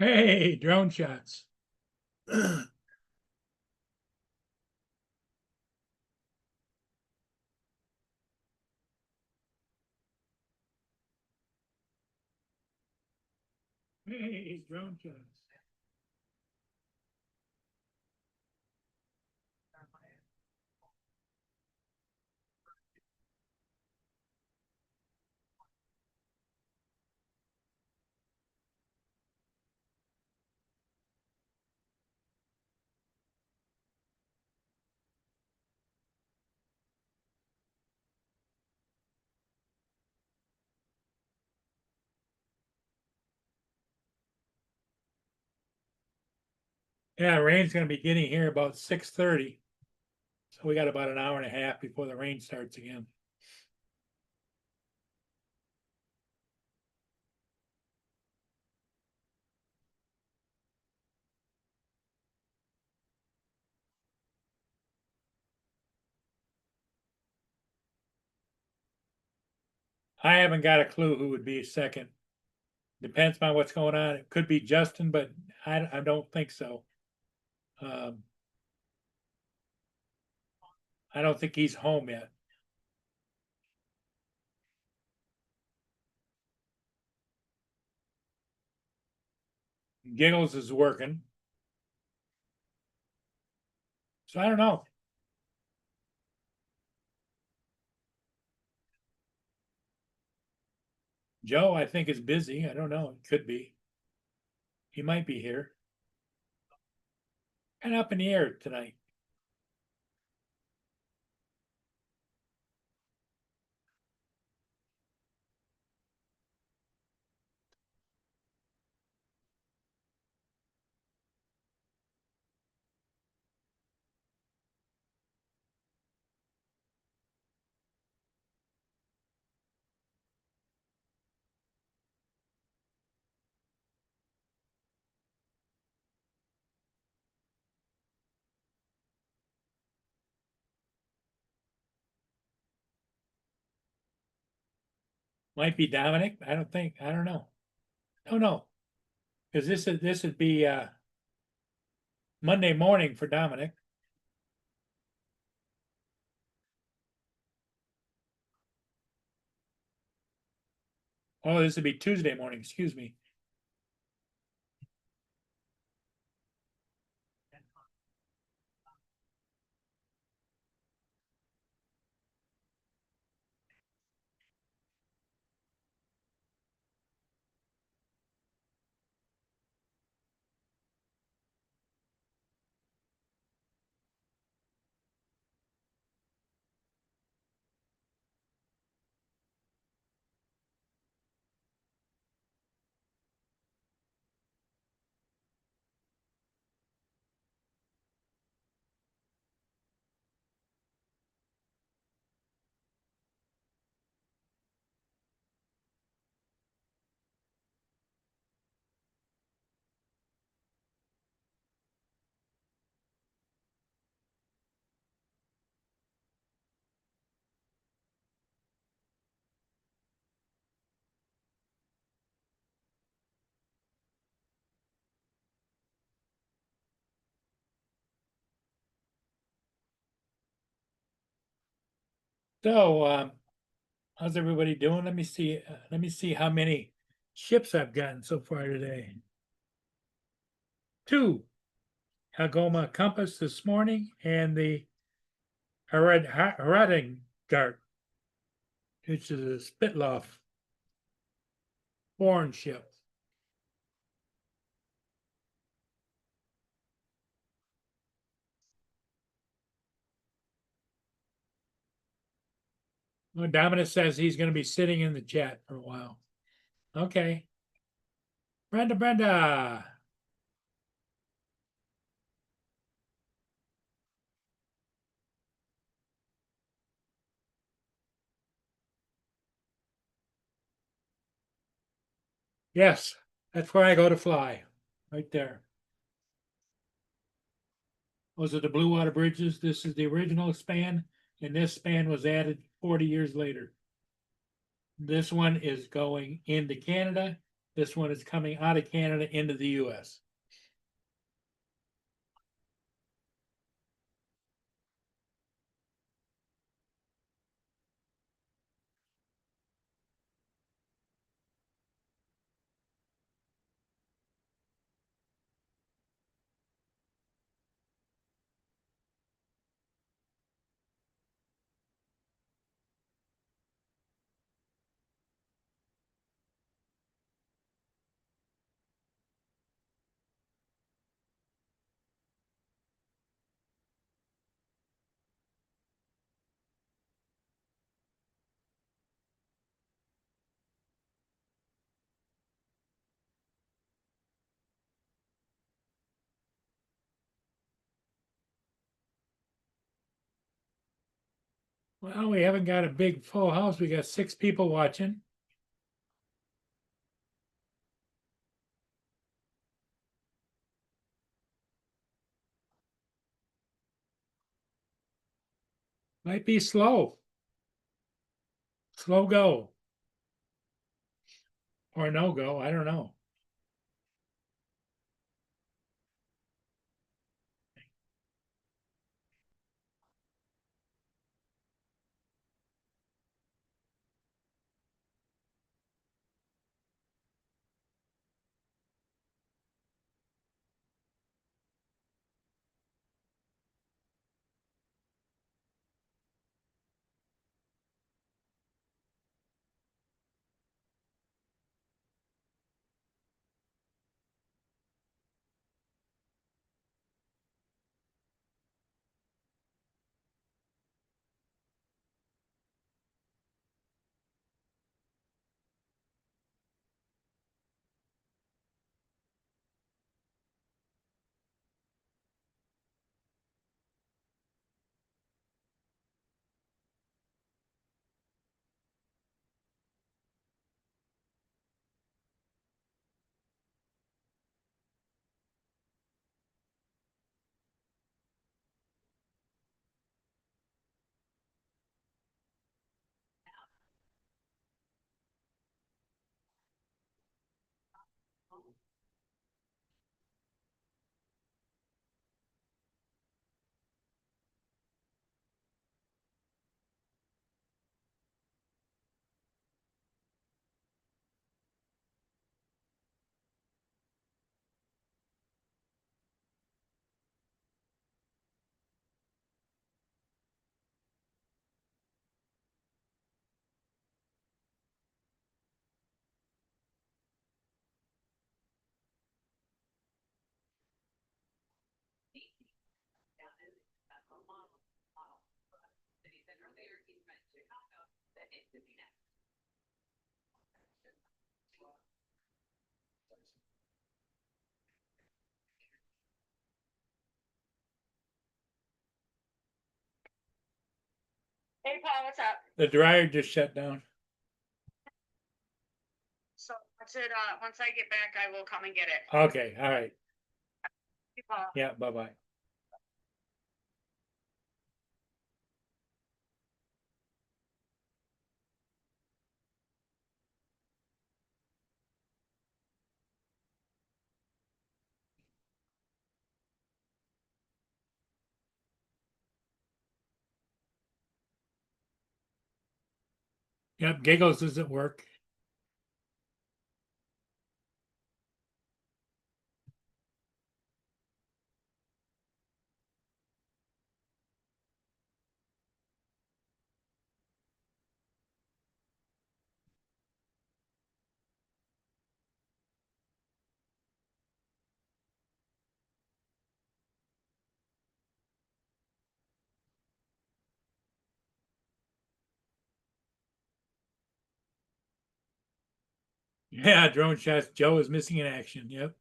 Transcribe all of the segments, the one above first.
Hey, drone shots. Hey, drone shots. Yeah, rain's gonna be getting here about 6:30. So we got about an hour and a half before the rain starts again. I haven't got a clue who would be second. Depends on what's going on. It could be Justin, but I don't think so. Um, I don't think he's home yet. Giggles is working. So I don't know. Joe, I think, is busy. I don't know. It could be. He might be here. And up in the air tonight. Might be Dominic. I don't think. I don't know. Oh no, because this would be Monday morning for Dominic. Oh, this would be Tuesday morning. Excuse me. So, how's everybody doing? Let me see. Let me see how many ships I've gotten so far today. Two. Algoma Compass this morning and the Haradingart, which is a Spitloff foreign ship. Well, Dominic says he's going to be sitting in the chat for a while. Okay. Brenda. Yes, that's where I go to fly, right there. Those are the Blue Water Bridges. This is the original span, and this span was added 40 years later. This one is going into Canada, This one is coming out of Canada into the US. Well, we haven't got a big full house. We got 6 people watching. Might be slow. Slow go. Or no go. I don't know. Hey Paul, what's up? The dryer just shut down. So once I get back, I will come and get it. Okay, all right. Hey, Paul. Yeah, bye-bye. Yep, Giggles doesn't work. Yeah, drone shots. Joe is missing in action. Yep.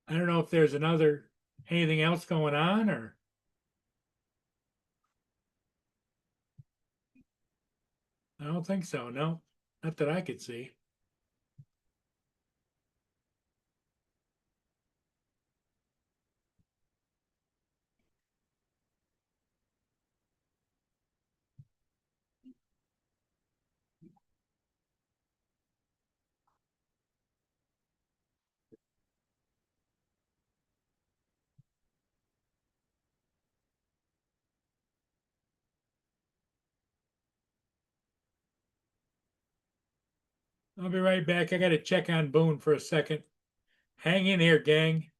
I don't know if there's anything else going on or I don't think so. No, not that I could see. I'll be right back. I gotta check on Boone for a second. Hang in here, gang.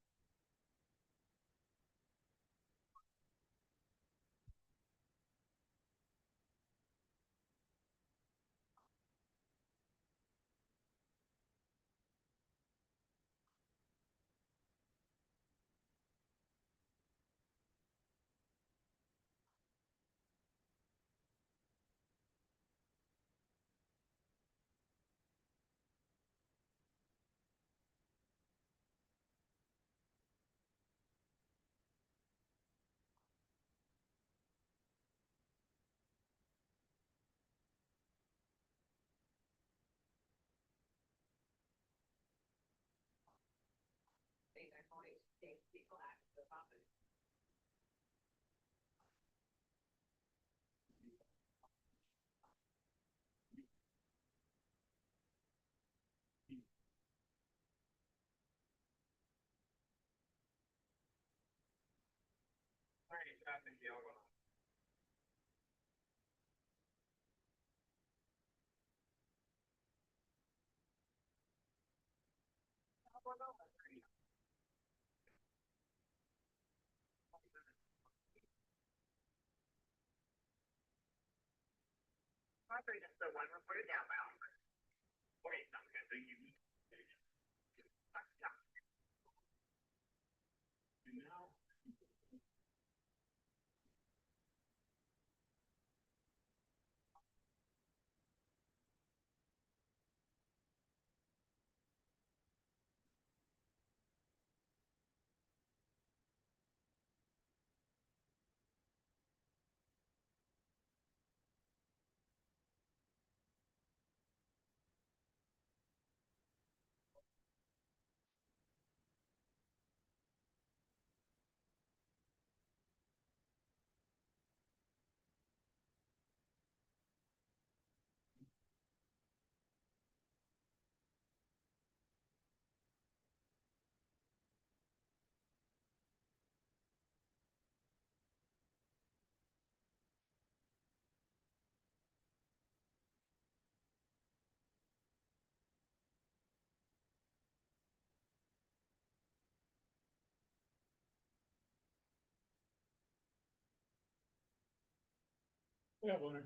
Yeah, Warner.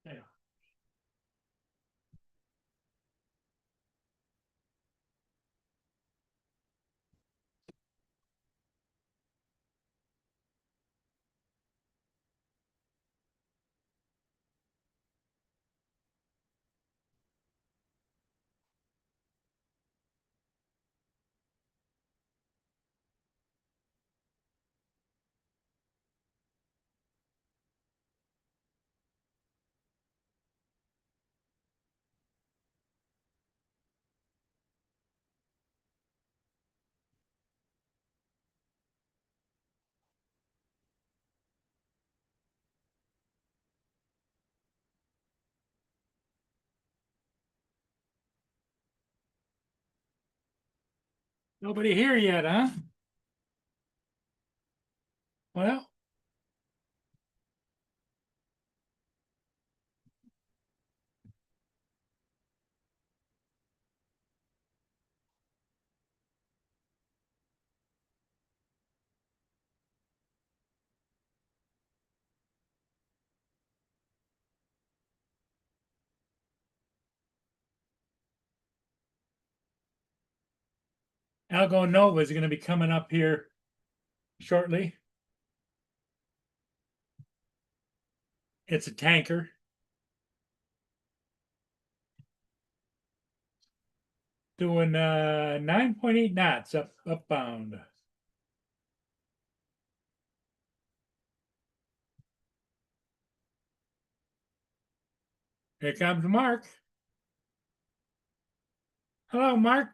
Yeah. Nobody here yet, huh? Well, Algo Nova is gonna be coming up here shortly. It's a tanker. Doing 9.8 knots upbound. Here comes Mark. Hello, Mark.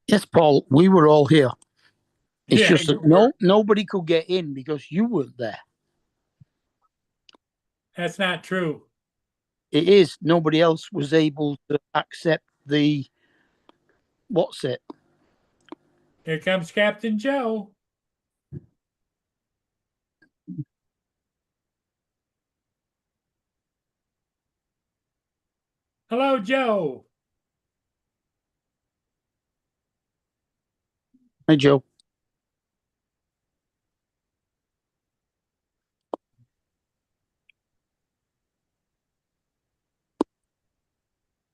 Yes, Paul, we were all here. It's Yeah, just you that were. nobody could get in because you weren't there. That's not true. It is. Nobody else was able to accept the what's it? Here comes Captain Joe. Hello, Joe. Hey, Joe.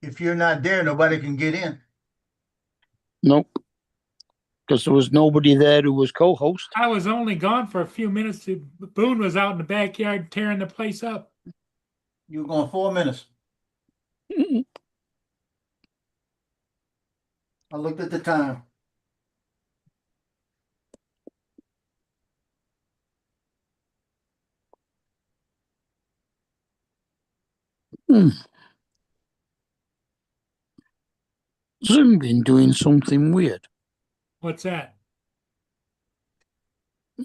If you're not there, nobody can get in. Nope. Because there was nobody there who was co-host. I was only gone for a few minutes. Boone was out in the backyard tearing the place up. You were going 4 minutes. I looked at the time. Zoom been doing something weird. What's that?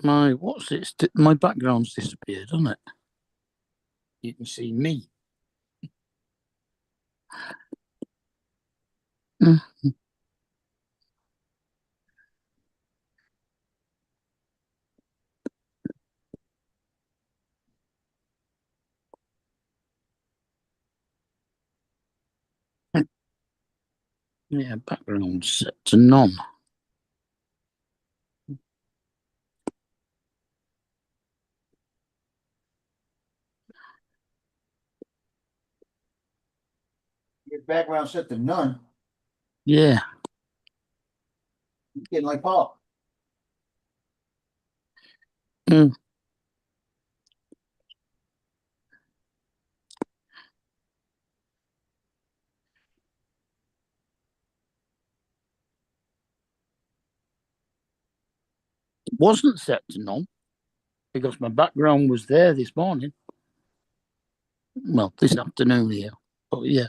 My what's it? My background's disappeared, hasn't it? You can see me. Yeah, background set to none. Your background set to none. Yeah. You're getting like Paul. It wasn't set to none because my background was there this morning. Well, this afternoon here. But yeah.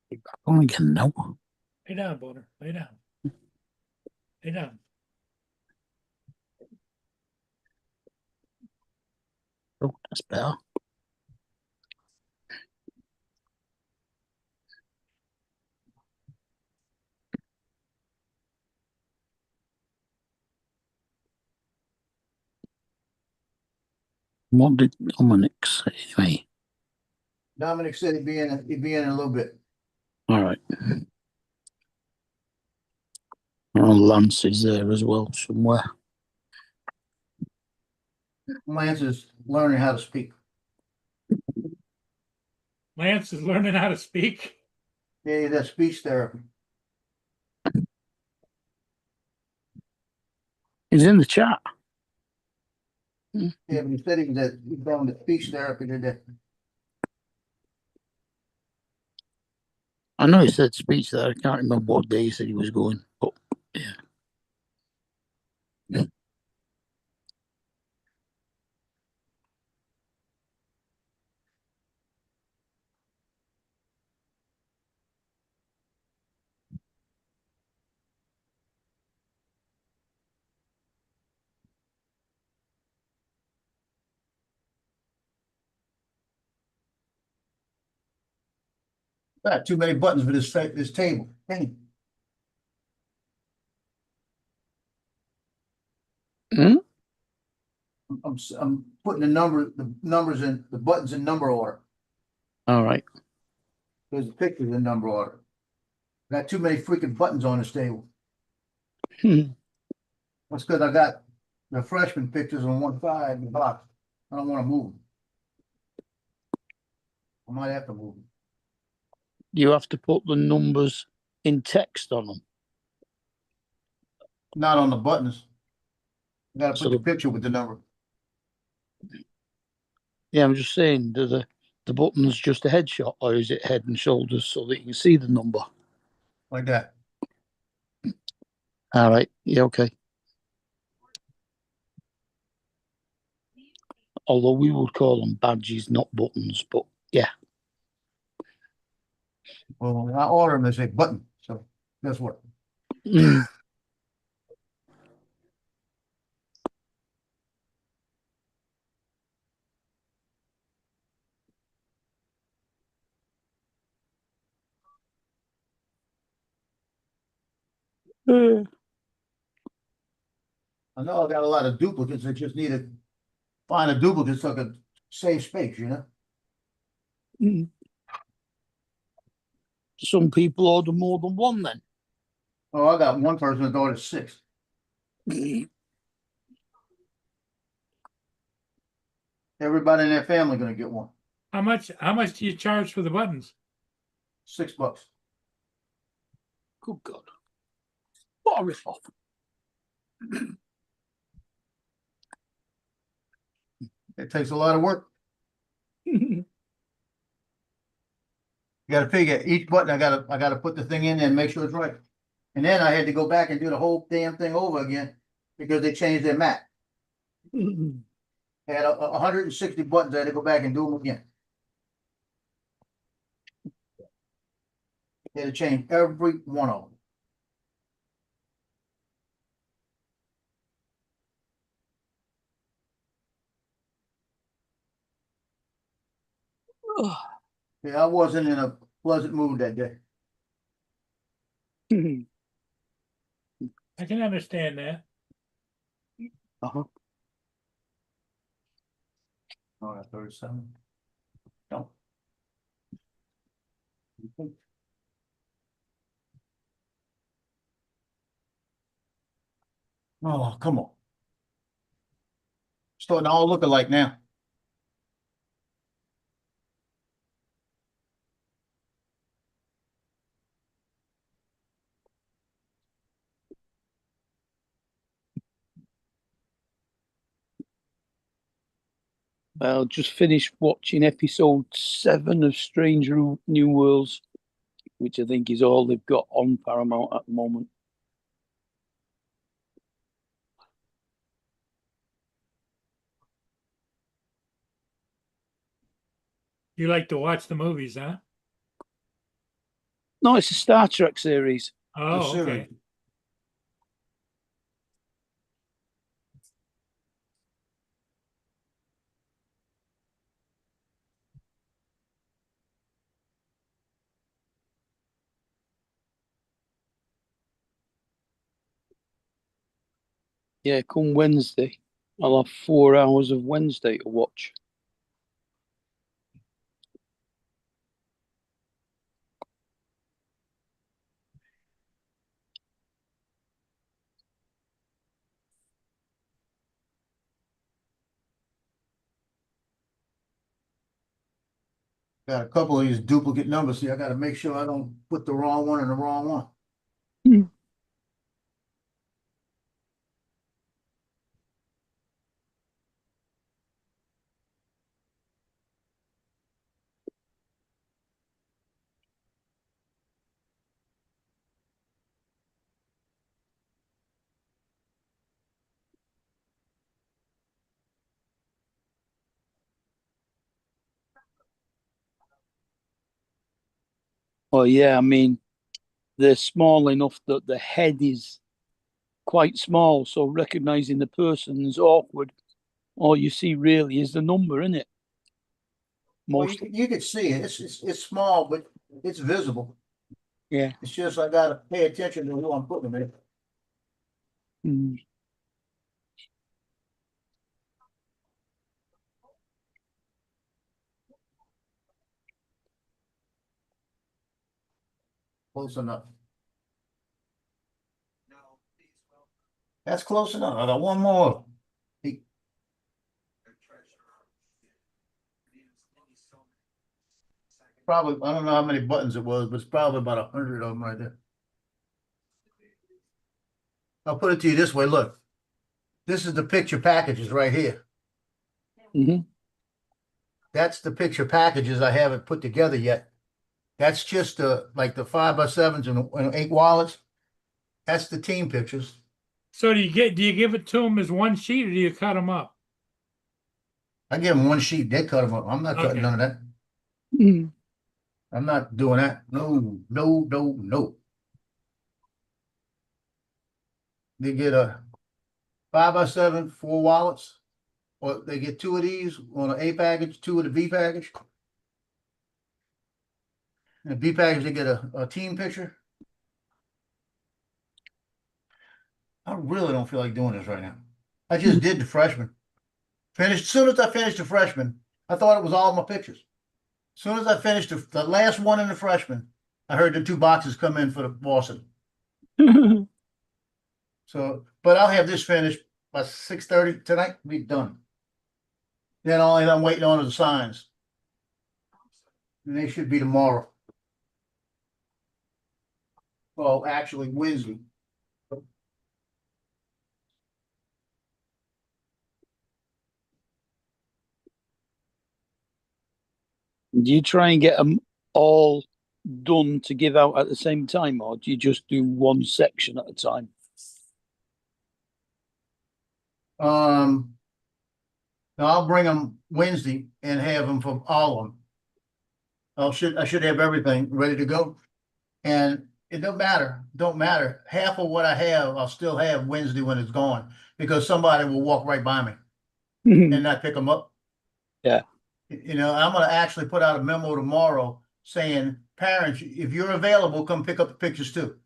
Be back on again now. Lay down, Booner. Lay down. Lay down. Oh, that's better. What did Dominic say to me? Dominic said he'd be in a little bit. All right. Oh, Lance is there as well somewhere. Lance is learning how to speak. Lance is learning how to speak. Yeah, that's speech therapy. He's in the chat. Yeah, but he said he's going to speech therapy today. I know he said speech there. I can't remember what day he said he was going. But yeah. Got too many buttons for this table. Hey, Hmm? I'm putting the numbers in the buttons in number order. All right. There's the pictures in number order. Got too many freaking buttons on this table. Hmm. That's because I got the freshman pictures on one side in the box. I don't want to move them. I might have to move them. You have to put the numbers in text on them. Not on the buttons. You gotta So- put the picture with the number. Yeah, I'm just saying, do the buttons just a headshot or is it head and shoulders so that you can see the number? Like that. All right. Yeah, okay. Although we would call them badges, not buttons, but yeah. Well, when I order them, they say button, so guess what? Mm. Uh, I know I got a lot of duplicates, I just need to find a duplicate so I can save space, you know? mm. Some people order more than one then. Oh, I got one person that ordered 6. Everybody in their family gonna get one. How much do you charge for the buttons? $6. Good God. What a rip-off. It takes a lot of work. You gotta figure each button, I gotta put the thing in there and make sure it's right. And then I had to go back and do the whole damn thing over again because they changed their map. Had 160 buttons, I had to go back and do them again. They had to change every one of them. Yeah, I wasn't in a pleasant mood that day. I can understand that. Uh-huh. All right, 37. No. Oh, come on. Starting to all look alike now. Well, just finished watching episode 7 of Stranger New Worlds, which I think is all they've got on Paramount at the moment. You like to watch the movies, huh? No, it's a Star Trek series. Oh, series. okay. Yeah, come Wednesday, I'll have 4 hours of Wednesday to watch. Got a couple of these duplicate numbers here. I gotta make sure I don't put the wrong one in the wrong one. Oh yeah, I mean, they're small enough that the head is quite small, so recognizing the person is awkward. All you see really is the number, isn't it? Well, Most, you can see it. It's small, but it's visible. yeah. It's just I gotta pay attention to who I'm putting them in. Mm. Close enough. That's close enough. I got one more. Probably, I don't know how many buttons it was, but it's probably about 100 of them right there. I'll put it to you this way, look. This is the picture packages right here. Hmm. That's the picture packages I haven't put together yet. That's just like the 5x7s and 8 wallets. That's the team pictures. So do you give it to them as one sheet or do you cut them up? I give them one sheet, they cut them up. I'm not cutting Okay. none of that. Mm. I'm not doing that. No, no, no, no. They get a 5x7, 4 wallets, or they get 2 of these on an A package, 2 of the B package. And the B package, they get a team picture. I really don't feel like doing this right now. I just did the freshman. Finished, soon as I finished the freshman, I thought it was all my pictures. Soon as I finished the last one in the freshman, I heard the 2 boxes come in for the Boston. So, but I'll have this finished by 6:30 tonight, be done. Then all I'm waiting on are the signs. And they should be tomorrow. Well, actually Wednesday. Do you try and get them all done to give out at the same time, or do you just do one section at a time? Now I'll bring them Wednesday and have them for all of them. I should have everything ready to go. And it don't matter. Half of what I have, I'll still have Wednesday when it's gone, because somebody will walk right by me and not pick them up. Yeah. You know, I'm gonna actually put out a memo tomorrow saying, parents, if you're available, come pick up the pictures too.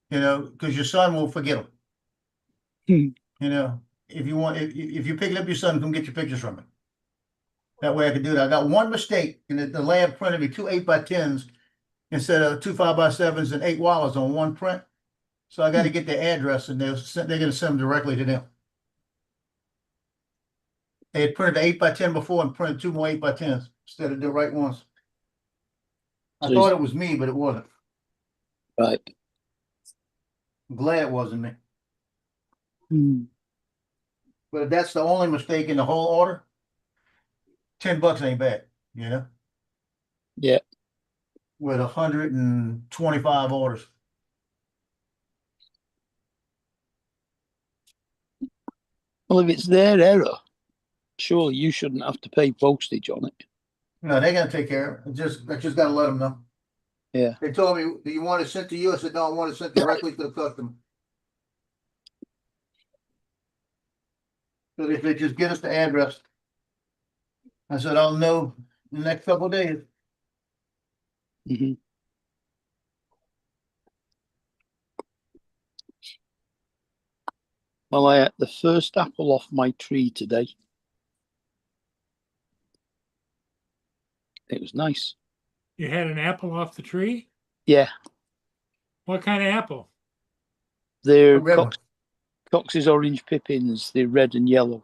You know, because your son will forget them. You know, if you're picking up your son, come get your pictures from me. That way I can do that. I got one mistake, and the lab printed me 2 8x10s instead of 2 5x7s and 8 wallets on one print. So I got to get their address, and they're going to send them directly to them. They had printed the 8x10 before and printed 2 more 8x10s instead of the right ones. I So thought it was me, but it wasn't. Right. I'm glad it wasn't me. Mm. But if that's the only mistake in the whole order, $10 ain't bad, you know, Yeah. with 125 orders. Well, if it's their error, surely you shouldn't have to pay postage on it. No, they're gonna take care of it. I just gotta let them know. Yeah. They told me, do you want it sent to you? I said, no, I want it sent directly to the customer. So if they just get us the address. I said, I'll know in the next couple of days. Mm-hmm. Well, I had the first apple off my tree today. It was nice. You had an apple off the tree? Yeah, What kind of apple? they're A red one. Cox's orange pippins. They're red and yellow.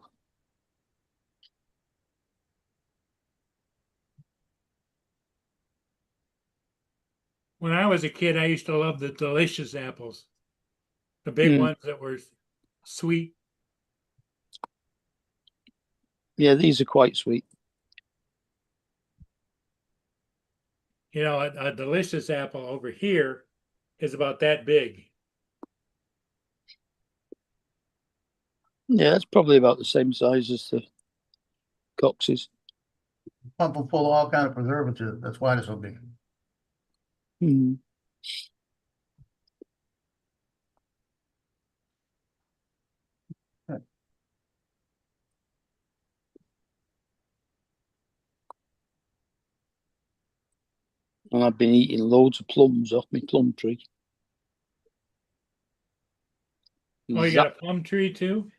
When I was a kid, I used to love the delicious apples. The big Mm. ones that were sweet. Yeah, these are quite sweet. You know, a delicious apple over here is about that big. Yeah, it's probably about the same size as the Cox's. Pump them full of all kind of preservatives. That's why they're so big. Mm. And I've been eating loads of plums off my plum tree. Oh, you got a plum tree too?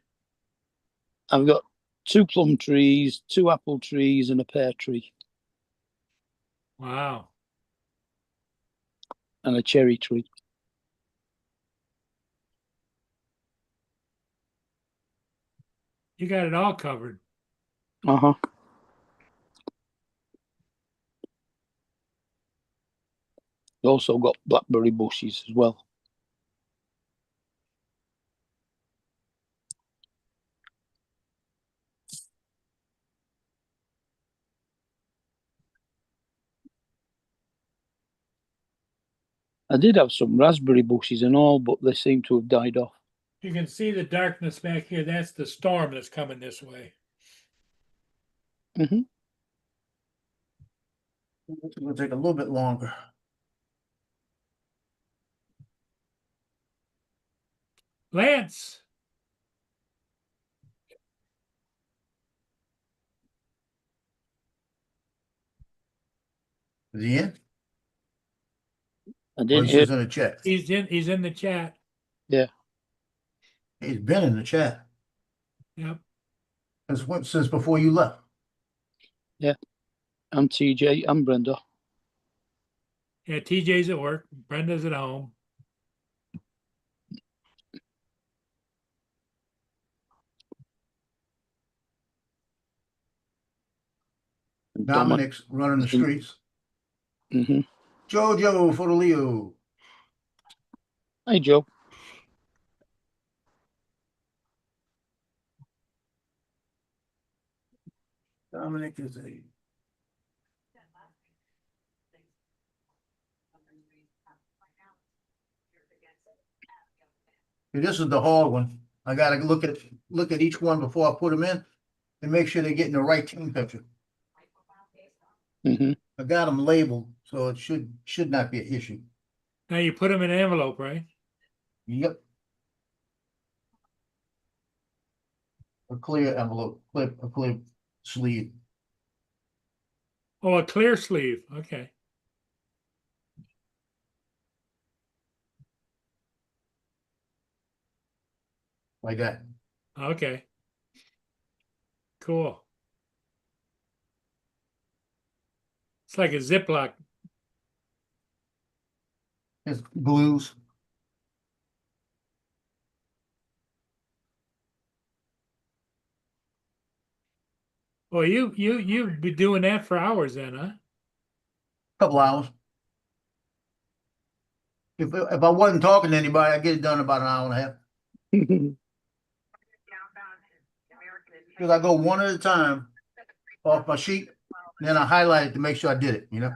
I've got 2 plum trees, 2 apple trees, and a pear tree, Wow. and a cherry tree. You got it all covered. Uh-huh. Also got blackberry bushes as well. I did have some raspberry bushes and all, but they seem to have died off. You can see the darkness back here. That's the storm that's coming this way. Mm-hmm. It's gonna take a little bit longer. Lance, Is he in? I Or didn't he's hear. just in the chat? he's in the chat. Yeah. It's been in the chat Yep. since before you left. I'm TJ. I'm Brenda. Yeah, TJ's at work, Brenda's at home. And Dominic's running the streets. Mm-hmm. Jojo for the Leo. Hey, Joe. Dominic is a. This is the hard one. I gotta look at each one before I put them in and make sure they're getting the right team picture. Mm-hmm. I got them labeled, so it should not be an issue. Now you put them in an envelope, right? Yep. A clear envelope, a clear sleeve. Oh, a clear sleeve. Okay. Like that. Okay. Cool. It's like a Ziploc. It's blues. Well, you've been doing that for hours then, huh? Couple hours. If I wasn't talking to anybody, I'd get it done in about an hour and a half. Because I go one at a time off my sheet, and then I highlight it to make sure I did it, you know?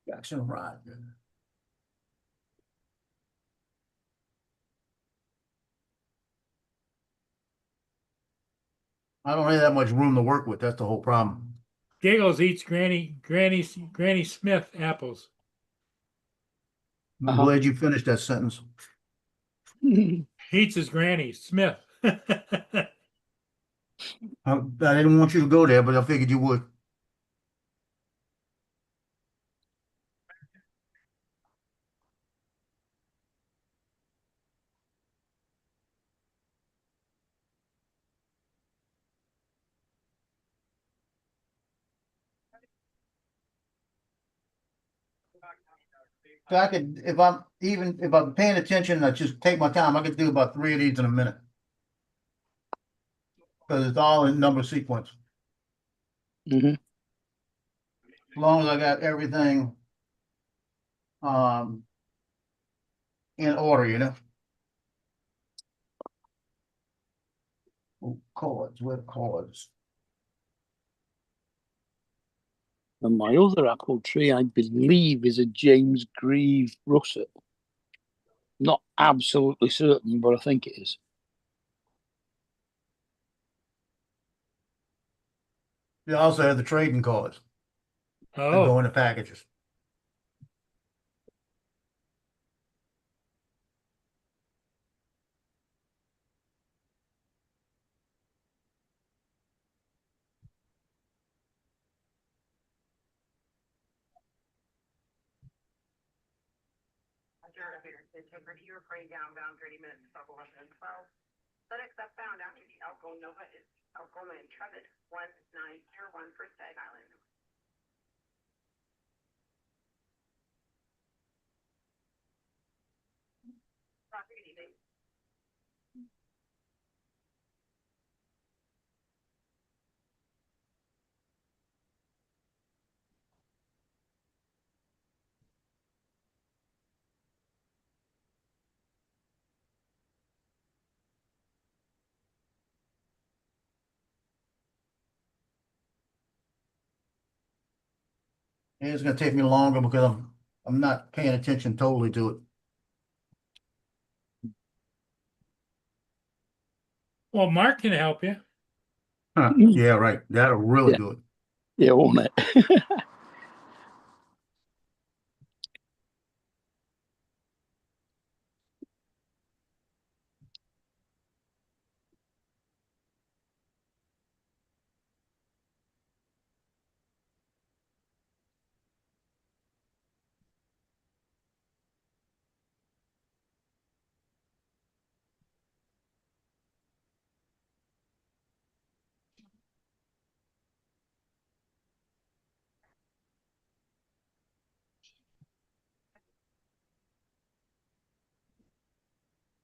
Jackson Rod. I don't have that much room to work with. That's the whole problem. Giggles eats Granny Smith apples. I'm glad you finished that sentence. Eats his Granny Smith. I didn't want you to go there, but I figured you would. So I could, if I'm paying attention, I just take my time. I could do about 3 of these in a minute. Because it's all in number sequence. Mm-hmm. As long as I got everything in order, you know. Oh, chords, where the chords? And my other apple tree, I believe, is a James Grieve russet. Not absolutely certain, but I think it is. They also have the trading cards that go Oh, in the packages. Review or pray down bound 30 minutes, 11 and 12. FedEx found after the Alco Nova is Alcoma Intrepid 1901 for Stag Island. Good evening. And it's gonna take me longer because I'm not paying attention totally to it. well, Mark can help you. Huh, yeah, right. That'll really Yeah. do it. Yeah, won't it?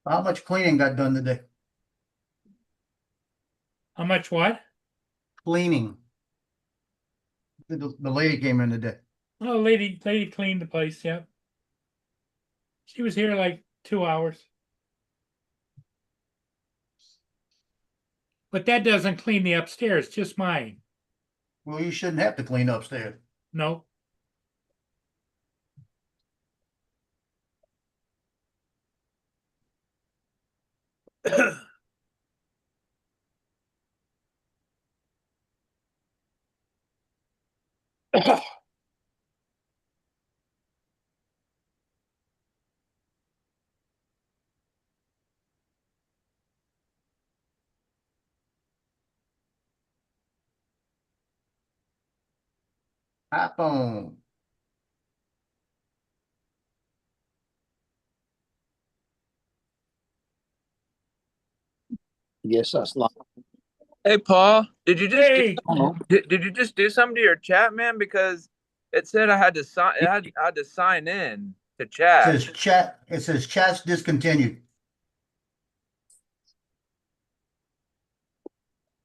How much cleaning got done today? How much what? Cleaning. The lady came in today. Oh, lady cleaned the place, yep. She was here like 2 hours. But that doesn't clean the upstairs, just mine. Well, you shouldn't have to clean upstairs. No. iPhone. Yes, that's like. Hey Paul, did you just Hey, did you just do something to your chat, man? Because it said I had to sign I had to sign in to It chat. says chat. It says chat's discontinued.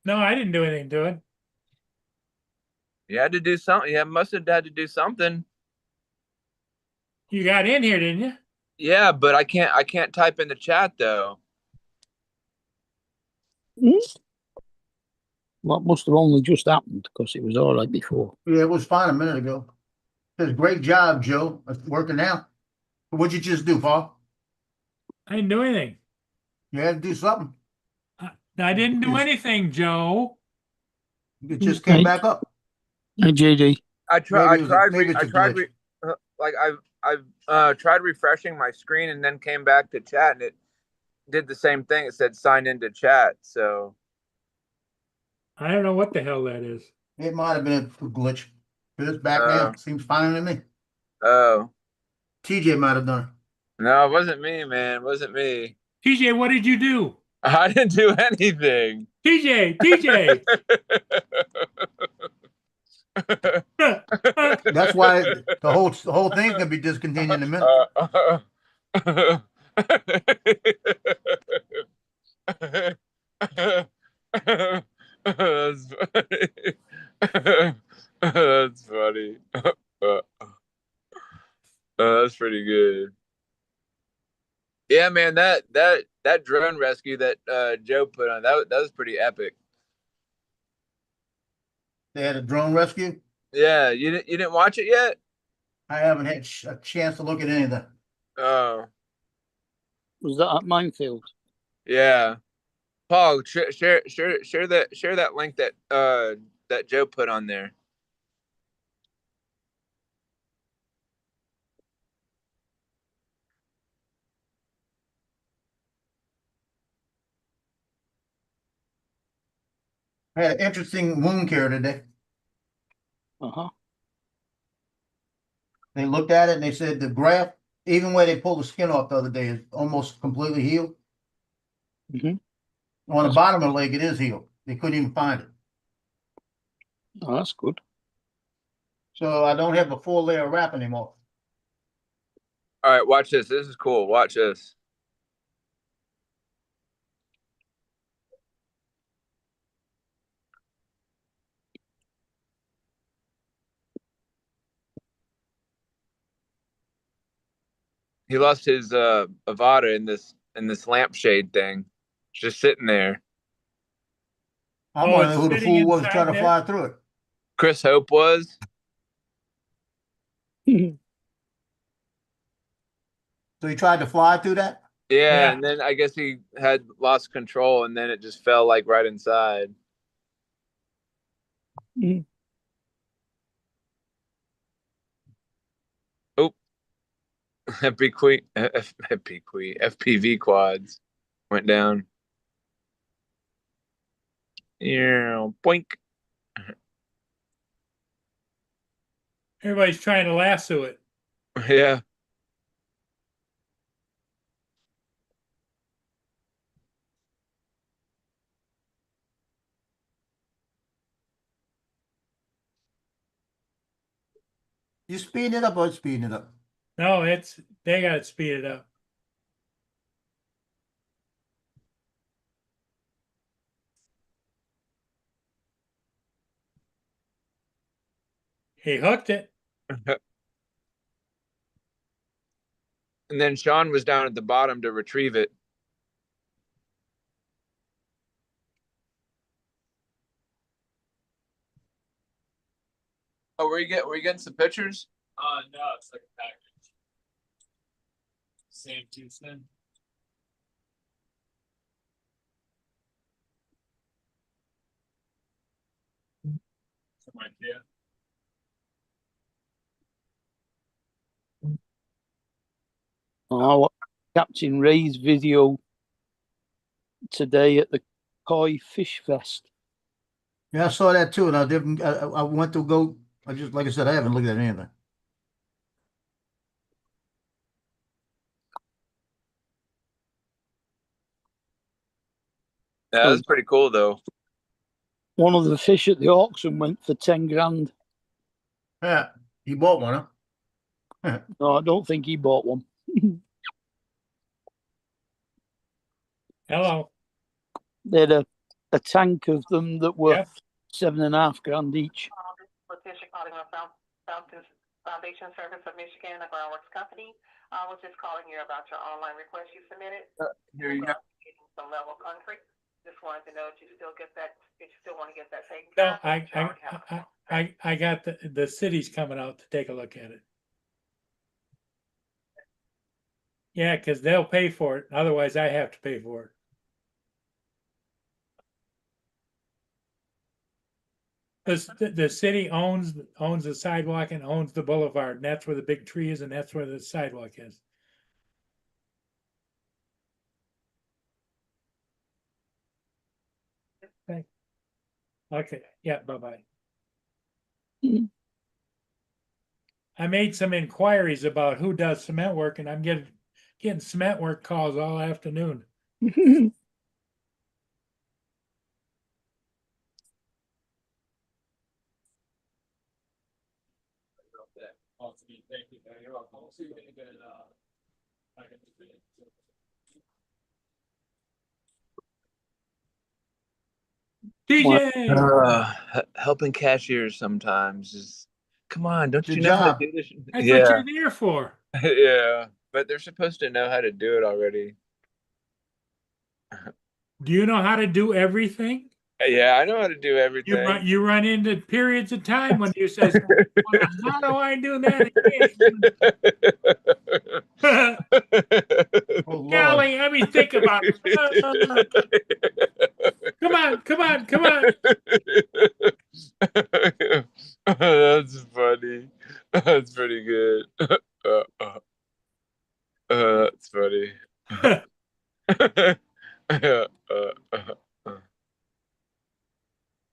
no, I didn't do anything to it. You had to do something. Yeah, must have had to do something. You got in here, didn't you? Yeah, but I can't type in the chat though. Well, it must have only just happened because it was all right before. Yeah, it was fine a minute ago. It says great job, Joe. It's working now. What'd you just do, Paul? I didn't do anything. You had to do something. I didn't do anything, Joe. It just came back up. Hey, JD. Maybe it's a glitch. Like I've tried refreshing my screen and then came back to chat and it did the same thing. It said sign into chat. So I don't know what the hell that is. It might have been a glitch. But it's back now. Seems fine to me. oh TJ might have done no, it wasn't me, man. It wasn't me. TJ, what did you do? I didn't do anything. TJ. it. That's why the whole thing's gonna be discontinued in a minute. That's funny. That's funny. That's pretty good. Yeah, man, that drone rescue that Joe put on that was pretty epic. They had a drone rescue. Yeah, you didn't watch it yet? I haven't had a chance to look at any of that. Oh, Was that at Minefield? yeah. Paul, share that link that that Joe put on there. I had an interesting wound care today. Uh-huh. They looked at it and they said the graft, even where they pulled the skin off the other day, is almost completely healed. Mhm. On the bottom of the leg, it is healed. They couldn't even find it. Oh, that's good. So I don't have a full layer of wrap anymore. All right, watch this. This is cool. Watch this. He lost his Avada in this lampshade thing. Just sitting there. I'm Oh, wondering it's who the sitting fool was inside trying to there? fly through it. Chris Hope was. So he tried to fly through that? Yeah, Yeah. and then I guess he had lost control and then it just fell like right inside. Mhm. Oh. FPV quads went down. Yeah, boink. Everybody's trying to lasso it. Yeah. You speeding it up or speeding it up? No, they got to speed it up. He hooked it. And then Sean was down at the bottom to retrieve it. Oh, were you getting some pictures? No, it's like a package. Same Tuesday. Some idea. Oh, Captain Ray's video today at the Koi Fish Fest. Yeah, I saw that too, and I didn't. I went to go. I just, like I said, I haven't looked at anything. Yeah, that's pretty cool though. One of the fish at the auction went for 10 grand. Yeah, he bought one, huh? No, I don't think he bought one. Hello. They had a tank of them that were Yep. 7.5 grand each. Letitia calling on Fountain Foundation Service of Michigan, a groundworks company. I was just calling you about your online request you submitted. Here you go. Getting some level concrete. Just wanted to know if you still get that, if you still want to get that taken No, care of. I got the city's coming out to take a look at it. Yeah, because they'll pay for it. Otherwise, I have to pay for it. The city owns the sidewalk and owns the boulevard, and that's where the big tree is, and that's where the sidewalk is. Okay. Okay. Yeah. Bye-bye. Mhm. I made some inquiries about who does cement work, and I'm getting cement work calls all afternoon. DJ, Helping cashiers sometimes is. Come on, don't It's you your know how to job. do this? that's Yeah, what you're there for. yeah, but they're supposed to know how to do it already. Do you know how to do everything? Yeah, I know how to do You everything. you run into periods of time when you say, well, "How do I do that again?" Oh Lord. Golly, I mean, think about it. Come on. That's funny. That's pretty good. That's funny.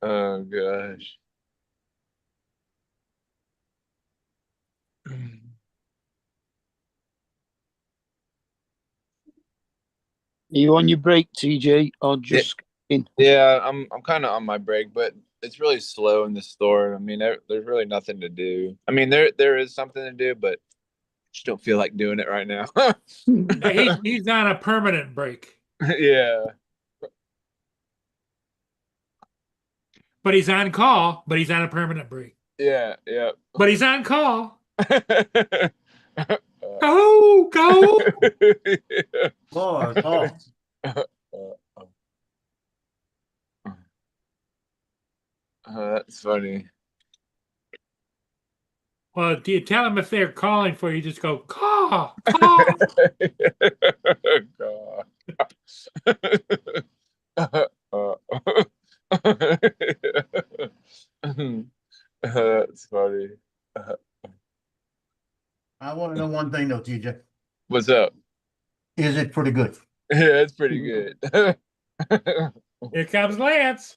Oh gosh. You on your break, TJ, or just in? Yeah, I'm kind of on my break, but it's really slow in the store. I mean, there's really nothing to do. I mean, there is something to do, but just don't feel like doing it right now. He's on a permanent break, Yeah. but he's on call, but he's on a permanent break. Yeah, yeah. But he's on call. Go. Lord, oh. That's funny. Well, do you tell him if they're calling for you? Just go call. That's funny. I want to know one thing though, TJ. What's up? Is it pretty good? Yeah, it's pretty good. Here comes Lance.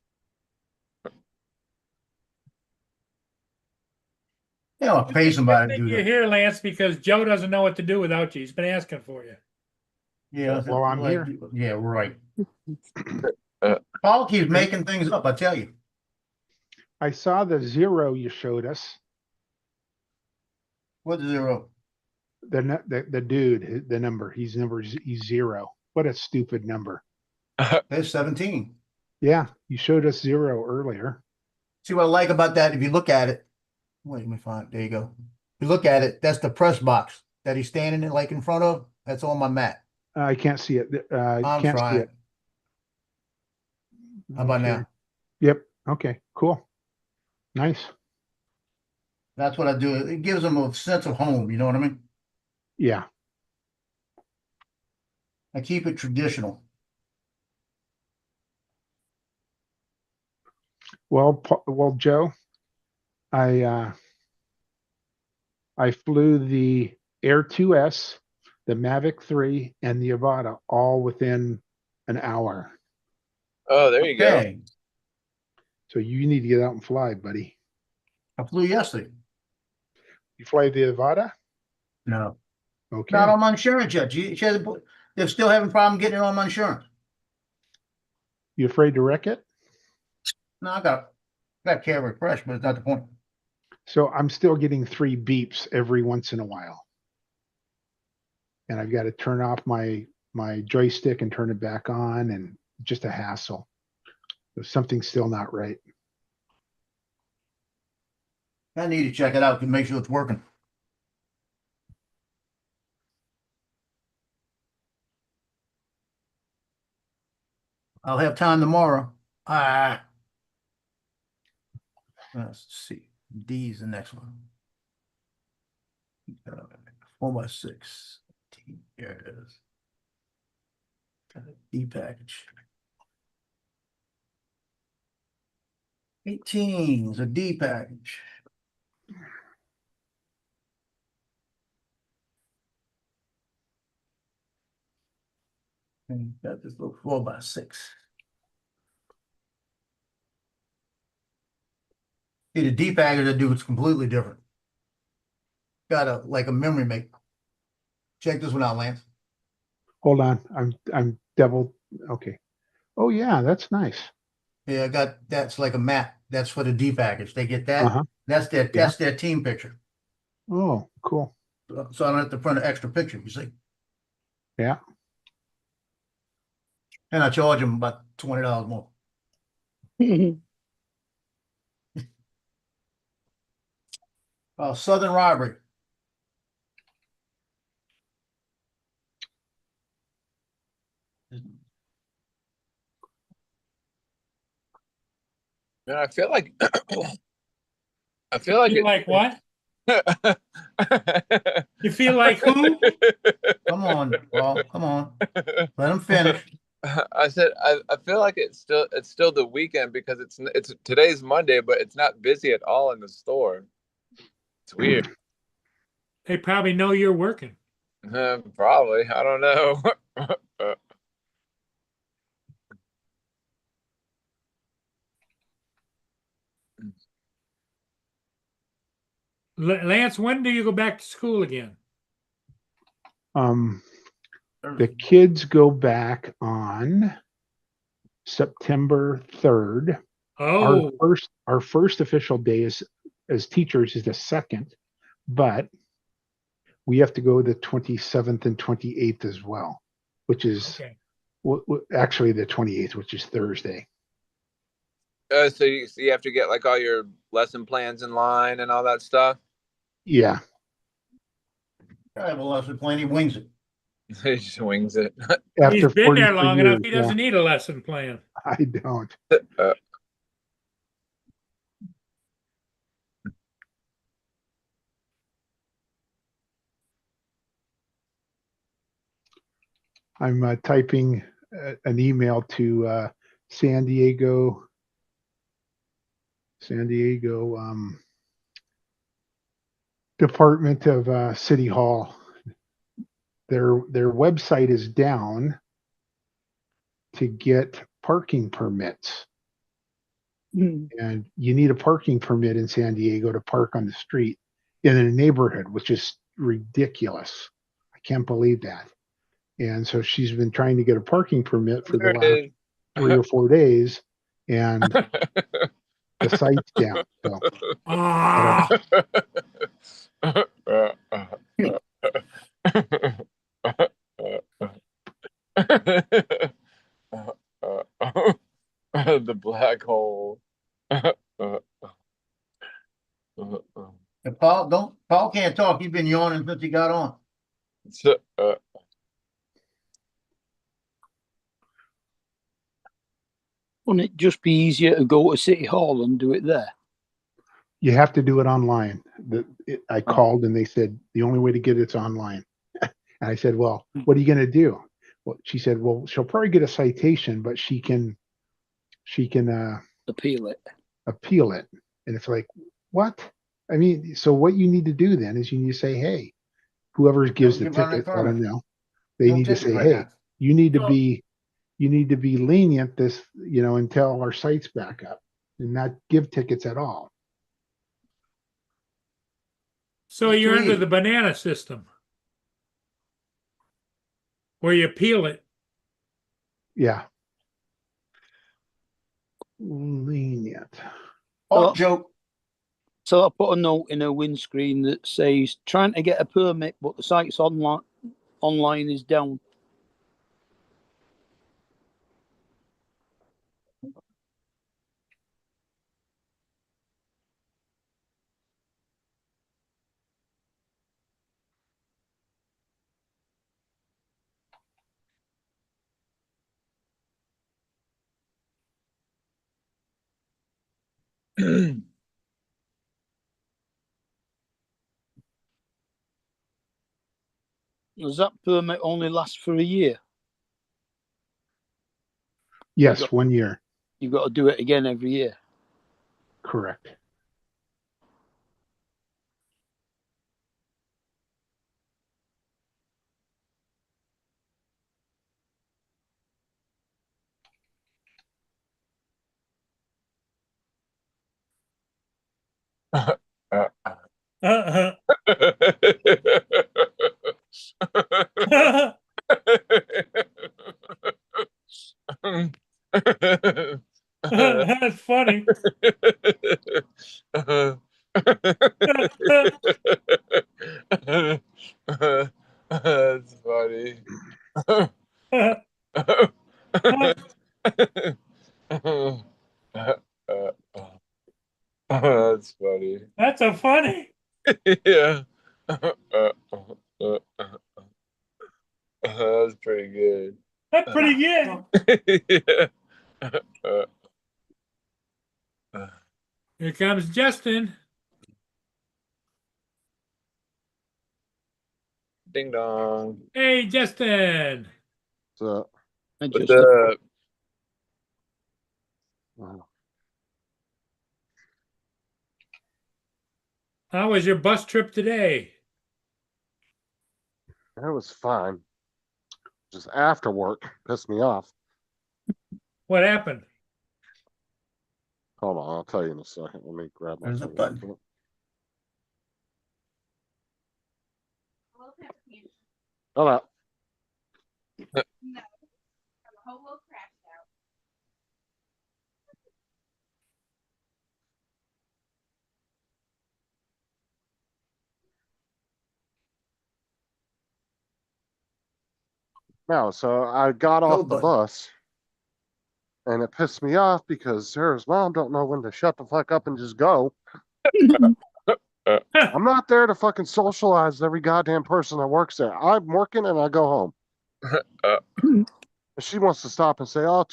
You know, pay somebody to do You're that. here, Lance, because Joe doesn't know what to do without you. He's been asking for you. Yeah, Well, I'm here. Yeah, right. Paul keeps making things up, I tell you. I saw the 0 you showed us. What's 0? The dude, the number. He's 0. What a stupid number. There's 17. Yeah, you showed us 0 earlier. See what I like about that? If you look at it, Wait, let me find, there you go. You look at it, that's the press box that he's standing in like in front of. That's on my mat. I can't see it. I'm Can't see trying. it. How about Okay. now? Yep. Okay, cool. Nice. That's what I do. It gives them a sense of home, you know what I mean? Yeah. I keep it traditional. Well, Joe, I flew the Air 2S, the Mavic 3, and the Avata all within an hour. Oh, there you go. Okay, So you need to get out and fly, buddy. I flew yesterday. You fly the Avata? No, Okay. not on my insurance yet. They're still having problem getting it on my insurance. You afraid to wreck it? No, I got carry fresh, but it's not the point. So I'm still getting 3 beeps every once in a while. And I've got to turn off my joystick and turn it back on, and just a hassle. So something's still not right. I need to check it out to make sure it's working. I'll have time tomorrow. Let's see. D is the next one. 4x6. Here it is. D package. 18 is a D package. And got this little 4x6. See, the D package I do is completely different. Got like a memory make. Check this one out, Lance. Hold on. I'm double. Okay. Oh yeah, that's nice. Yeah, that's like a map. That's for the D package. They get that. Uh-huh. That's their team picture. Oh, cool. So I don't have to print an extra picture, you see. Yeah. And I charge them about $20 more. Southern Robbery. Man, I feel like I feel like You like what? You feel like who? Come on, Paul. Come on. Let them finish. I said I feel like it's still the weekend because it's today's Monday, but it's not busy at all in the store. It's weird. They probably know you're working. Probably. I don't know. Lance, when do you go back to school again? The kids go back on September 3rd. Oh, Our first official day is as teachers is the 2nd, but we have to go the 27th and 28th as well, which is okay. actually the 28th, which is Thursday. So you have to get like all your lesson plans in line and all that stuff. Yeah. All right, well, lesson plan, he wings it. He just wings it. After He's been there 43 long years, enough. He doesn't need a lesson plan. I don't. I'm typing an email to San Diego Department of City Hall. Their website is down to get parking permits. And you need a parking permit in San Diego to park on the street in a neighborhood, which is ridiculous. I can't believe that. And so she's been trying to get a parking permit for the last 3 or 4 days, and the site's down. So Ah, The black hole. can't talk. You've been yawning since you got on. So, Wouldn't it just be easier to go to City Hall and do it there? You have to do it online. I Oh. called and they said the only way to get it's online. And I said, well, what are you going to do? Well, she said, well, she'll probably get a citation, but she can Appeal it. appeal it. And it's like, what? I mean, so what you need to do then is you need to say, hey, whoever gives the Don't give out ticket, any let them permit. know. They No need to ticket say, right hey, now. you need to So- be lenient this, until our site's back up and not give tickets at all. So It's you're too under easy. the banana system. Where you appeal it. Yeah. Lenient. Oh, joke. So I put a note in her windscreen that says trying to get a permit, but the site's online is down. Does that permit only last for a year? Yes, got- 1 year. You've got to do it again every year. Correct. Uh-huh. That's funny. That's funny. That's funny. That's a funny. Yeah. That's pretty good. That's pretty good. Yeah. Here comes Justin. Ding dong. Hey, Justin. So, I But just How was your bus trip today? it was fine. Just after work pissed me off. What happened? Hold on, I'll tell you in a second. Let me grab my There's a phone. button. Hold up. No, so I got off the button. bus and it pissed me off because Sarah's mom don't know when to shut the fuck up and just go. I'm not there to fucking socialize with every goddamn person that works there. I'm working and I go home. And she wants to stop and say, oh,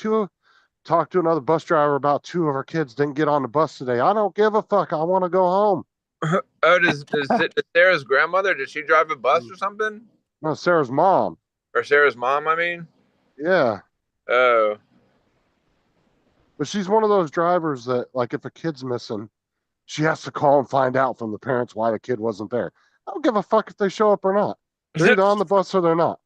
talk to another bus driver about 2 of her kids didn't get on the bus today. I don't give a fuck. I want to go home. Oh, does Sarah's grandmother, did she drive a bus or something? No, Sarah's mom. Or Sarah's mom, I mean? Yeah. Oh. But she's one of those drivers that, like, if a kid's missing, she has to call and find out from the parents why the kid wasn't there. I don't give a fuck if they show up or not. They're either on the bus or they're not.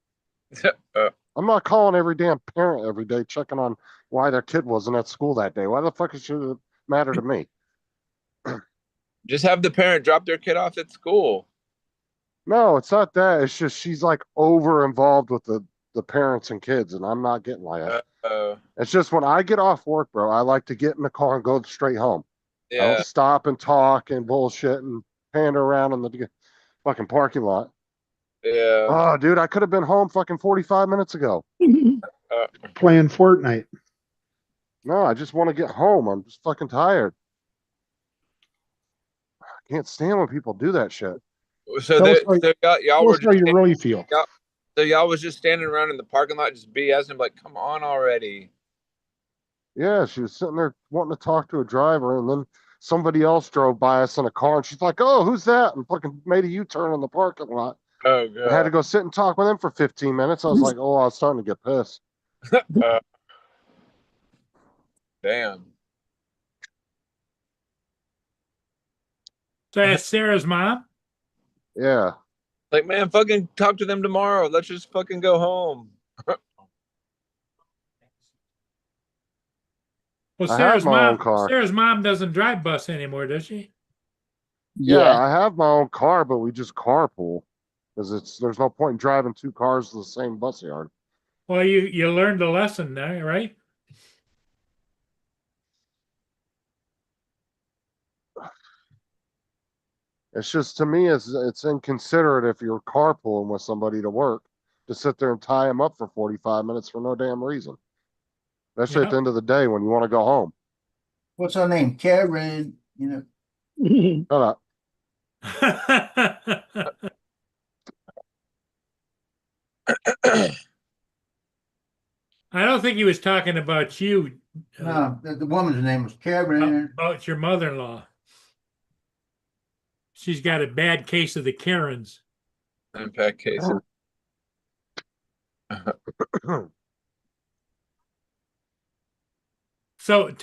I'm not calling every damn parent every day checking on why their kid wasn't at school that day. Why the fuck it should matter to me? Just have the parent drop their kid off at school. No, it's not that. It's just she's like over involved with the parents and kids, and I'm not getting like that. It's just when I get off work, bro, I like to get in the car and go straight home. I Yeah. don't stop and talk and bullshit and pander around in the fucking parking lot. Yeah. Oh, dude, I could have been home fucking 45 minutes ago. Playing Fortnite. No, I just want to get home. I'm just fucking tired. I can't stand when people do that shit. So Tell us that how, so y'all tell were us how just you really feel. y'all, so y'all was just standing around in the parking lot just BSing like, come on already. Yeah, she was sitting there wanting to talk to a driver, and then somebody else drove by us in a car, and she's like, "Oh, who's that?" and fucking made a U-turn in the parking lot. Oh I had to god. go sit and talk with him for 15 minutes. I was like, "Oh, I was starting to get pissed." Uh, damn. So that's Sarah's mom? Yeah, Like, man, fucking talk to them tomorrow. Let's just fucking go home. Well, I have my own car. Sarah's mom doesn't drive bus anymore, does she? Yeah, Yeah. I have my own car, but we just carpool because there's no point in driving two cars to the same bus yard. Well, you learned a lesson there, right? It's just to me, it's inconsiderate if you're carpooling with somebody to work to sit there and tie them up for 45 minutes for no damn reason. Especially at the Yeah. end of the day when you want to go home. What's her name? Karen, you know. Shut up. I don't think he was talking about you, No, the woman's name was Karen. about your mother-in-law. She's got a bad case of the Karens. Impact cases. So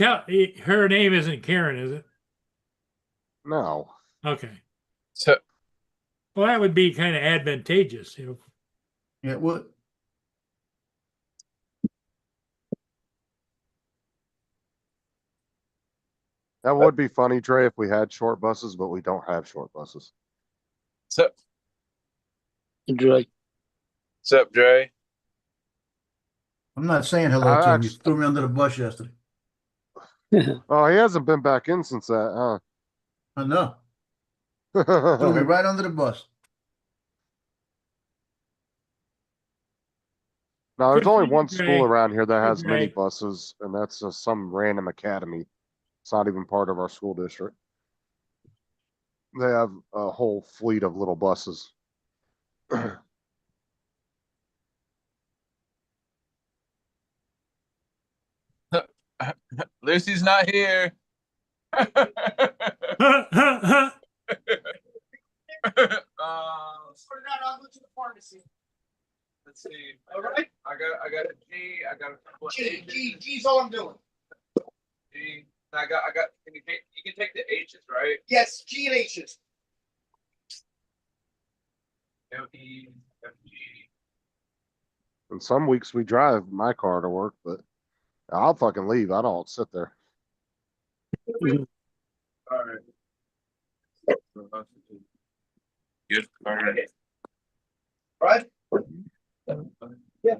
her name isn't Karen, is it? No. Okay. So Well, that would be kind of advantageous, you know. Yeah, what? That would be funny, Trey, if we had short buses, but we don't have short buses. so Dre. what's up, Dre? I'm not saying hello I to him. You actually- threw me under the bus yesterday. Oh, he hasn't been back in since that, I know. Threw me huh? right under the bus. No, there's Good for only you, one Dre. school around here that has Dre. mini buses, and that's some random academy. It's not even part of our school district. They have a whole fleet of little buses. Lucy's not here. Let's see. All right. I got a G. I got a couple of H's. G's all I'm doing. G. I got. You can take the H's, right? Yes, G and H's. L E F G. And some weeks we drive my car to work, but I'll fucking leave. I don't sit there. All right. Good. All right. Right? Yeah.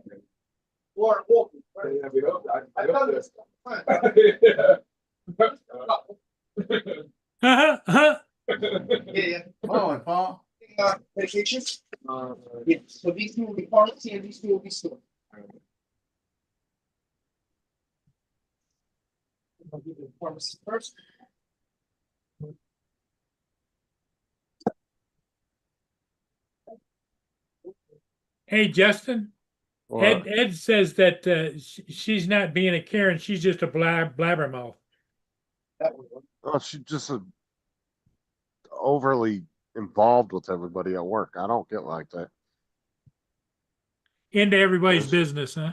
Or walking. Yeah, we hope. I I've done hope this. Yeah. Oh, and Paul. Medications? Yeah, so these two will be pharmacy and these two will be store. I'll give you the pharmacy first. Hey, Justin. Or, Ed says that she's not being a Karen. She's just a blabbermouth. That one. oh, she's just overly involved with everybody at work. I don't get like that. Into everybody's business, huh?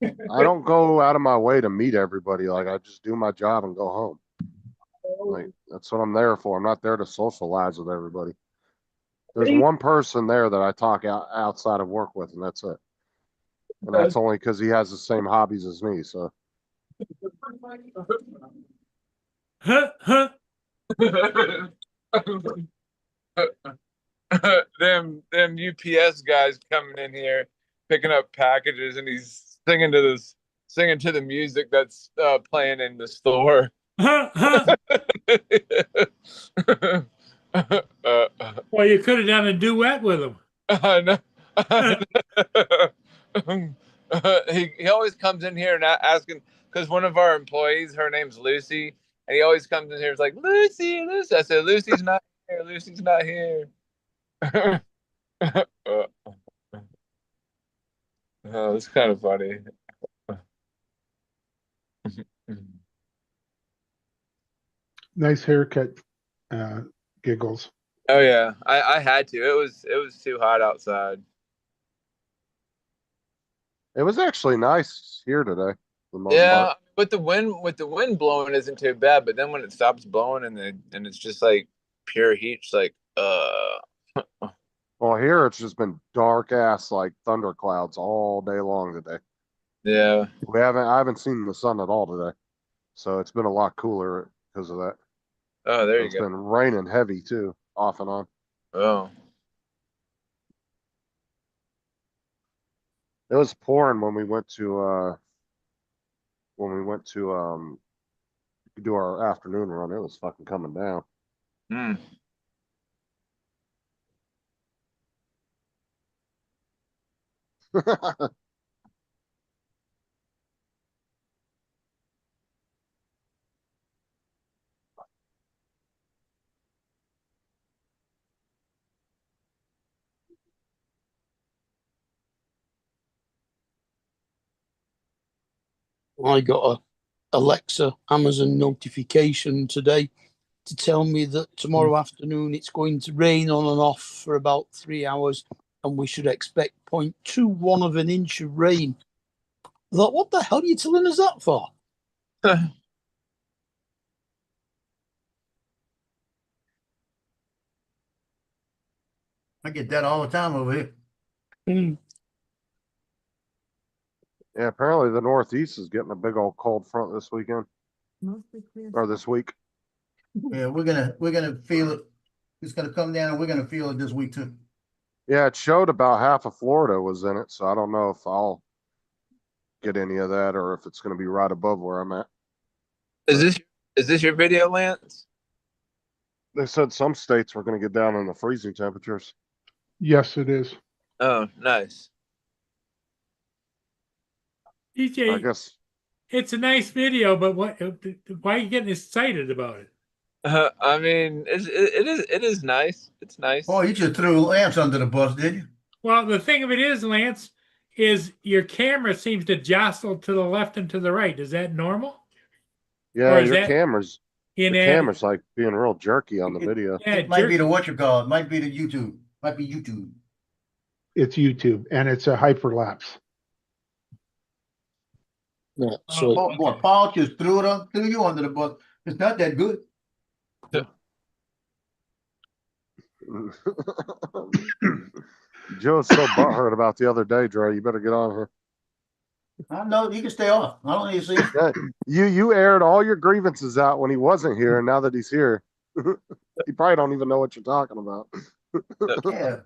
I don't go out of my way to meet everybody. Like I just do my job and go home. Like that's what I'm there for. I'm not there to socialize with everybody. There's one person there that I talk outside of work with, and that's it. And that's only because he has the same hobbies as me. So Huh? them UPS guys coming in here picking up packages, and he's singing to the music that's playing in the store. Well, you could have done a duet with him. He always comes in here and asking, because one of our employees, her name's Lucy, and he always comes in here and is like, Lucy. I said, Lucy's not here. Lucy's not here. Oh, it's kind of funny. Nice haircut, Giggles. Oh yeah, I had to. It was too hot outside. It was actually nice here today, for the most Yeah, part. but the wind blowing isn't too bad, but then when it stops blowing and it's just like pure heat, it's like Well, here it's just been dark ass like thunderclouds all day long today. yeah. I haven't seen the sun at all today, so it's been a lot cooler because of that. Oh, there you It's go. been raining heavy too, off and on. Oh. It was pouring when we went to do our afternoon run. It was fucking coming down. Hmm. I got a Alexa Amazon notification today to tell me that tomorrow afternoon it's going to rain on and off for about 3 hours, and we should expect 0.21 of an inch of rain. I thought, what the hell are you telling us that for? I get that all the time over here. Yeah, apparently the Northeast is getting a big old cold front this weekend or this week. Yeah, we're gonna feel it. It's gonna come down and we're gonna feel it this week too. Yeah, it showed about half of Florida was in it, so I don't know if I'll get any of that or if it's going to be right above where I'm at. Is this your video, Lance? They said some states were going to get down in the freezing temperatures. Yes, it is. Oh, nice. I DJ, guess it's a nice video, but why are you getting excited about it? I mean, it is nice. It's nice. Oh, you just threw Lance under the bus, did you? Well, the thing of it is, Lance, is your camera seems to jostle to the left and to the right. Is that normal? yeah, Or is your that camera's like being real jerky on the video. Yeah, It might be the what you call it. Might be the YouTube. Might be YouTube. It's YouTube, and it's a hyperlapse. Yeah, so Boy, Paul just threw you under the bus. It's not that good. Joe's so butthurt about the other day, Dre. You better get on here. I know you can stay off. I don't need to see it. Yeah, you aired all your grievances out when he wasn't here, and now that he's here, you probably don't even know what you're talking about. Yeah.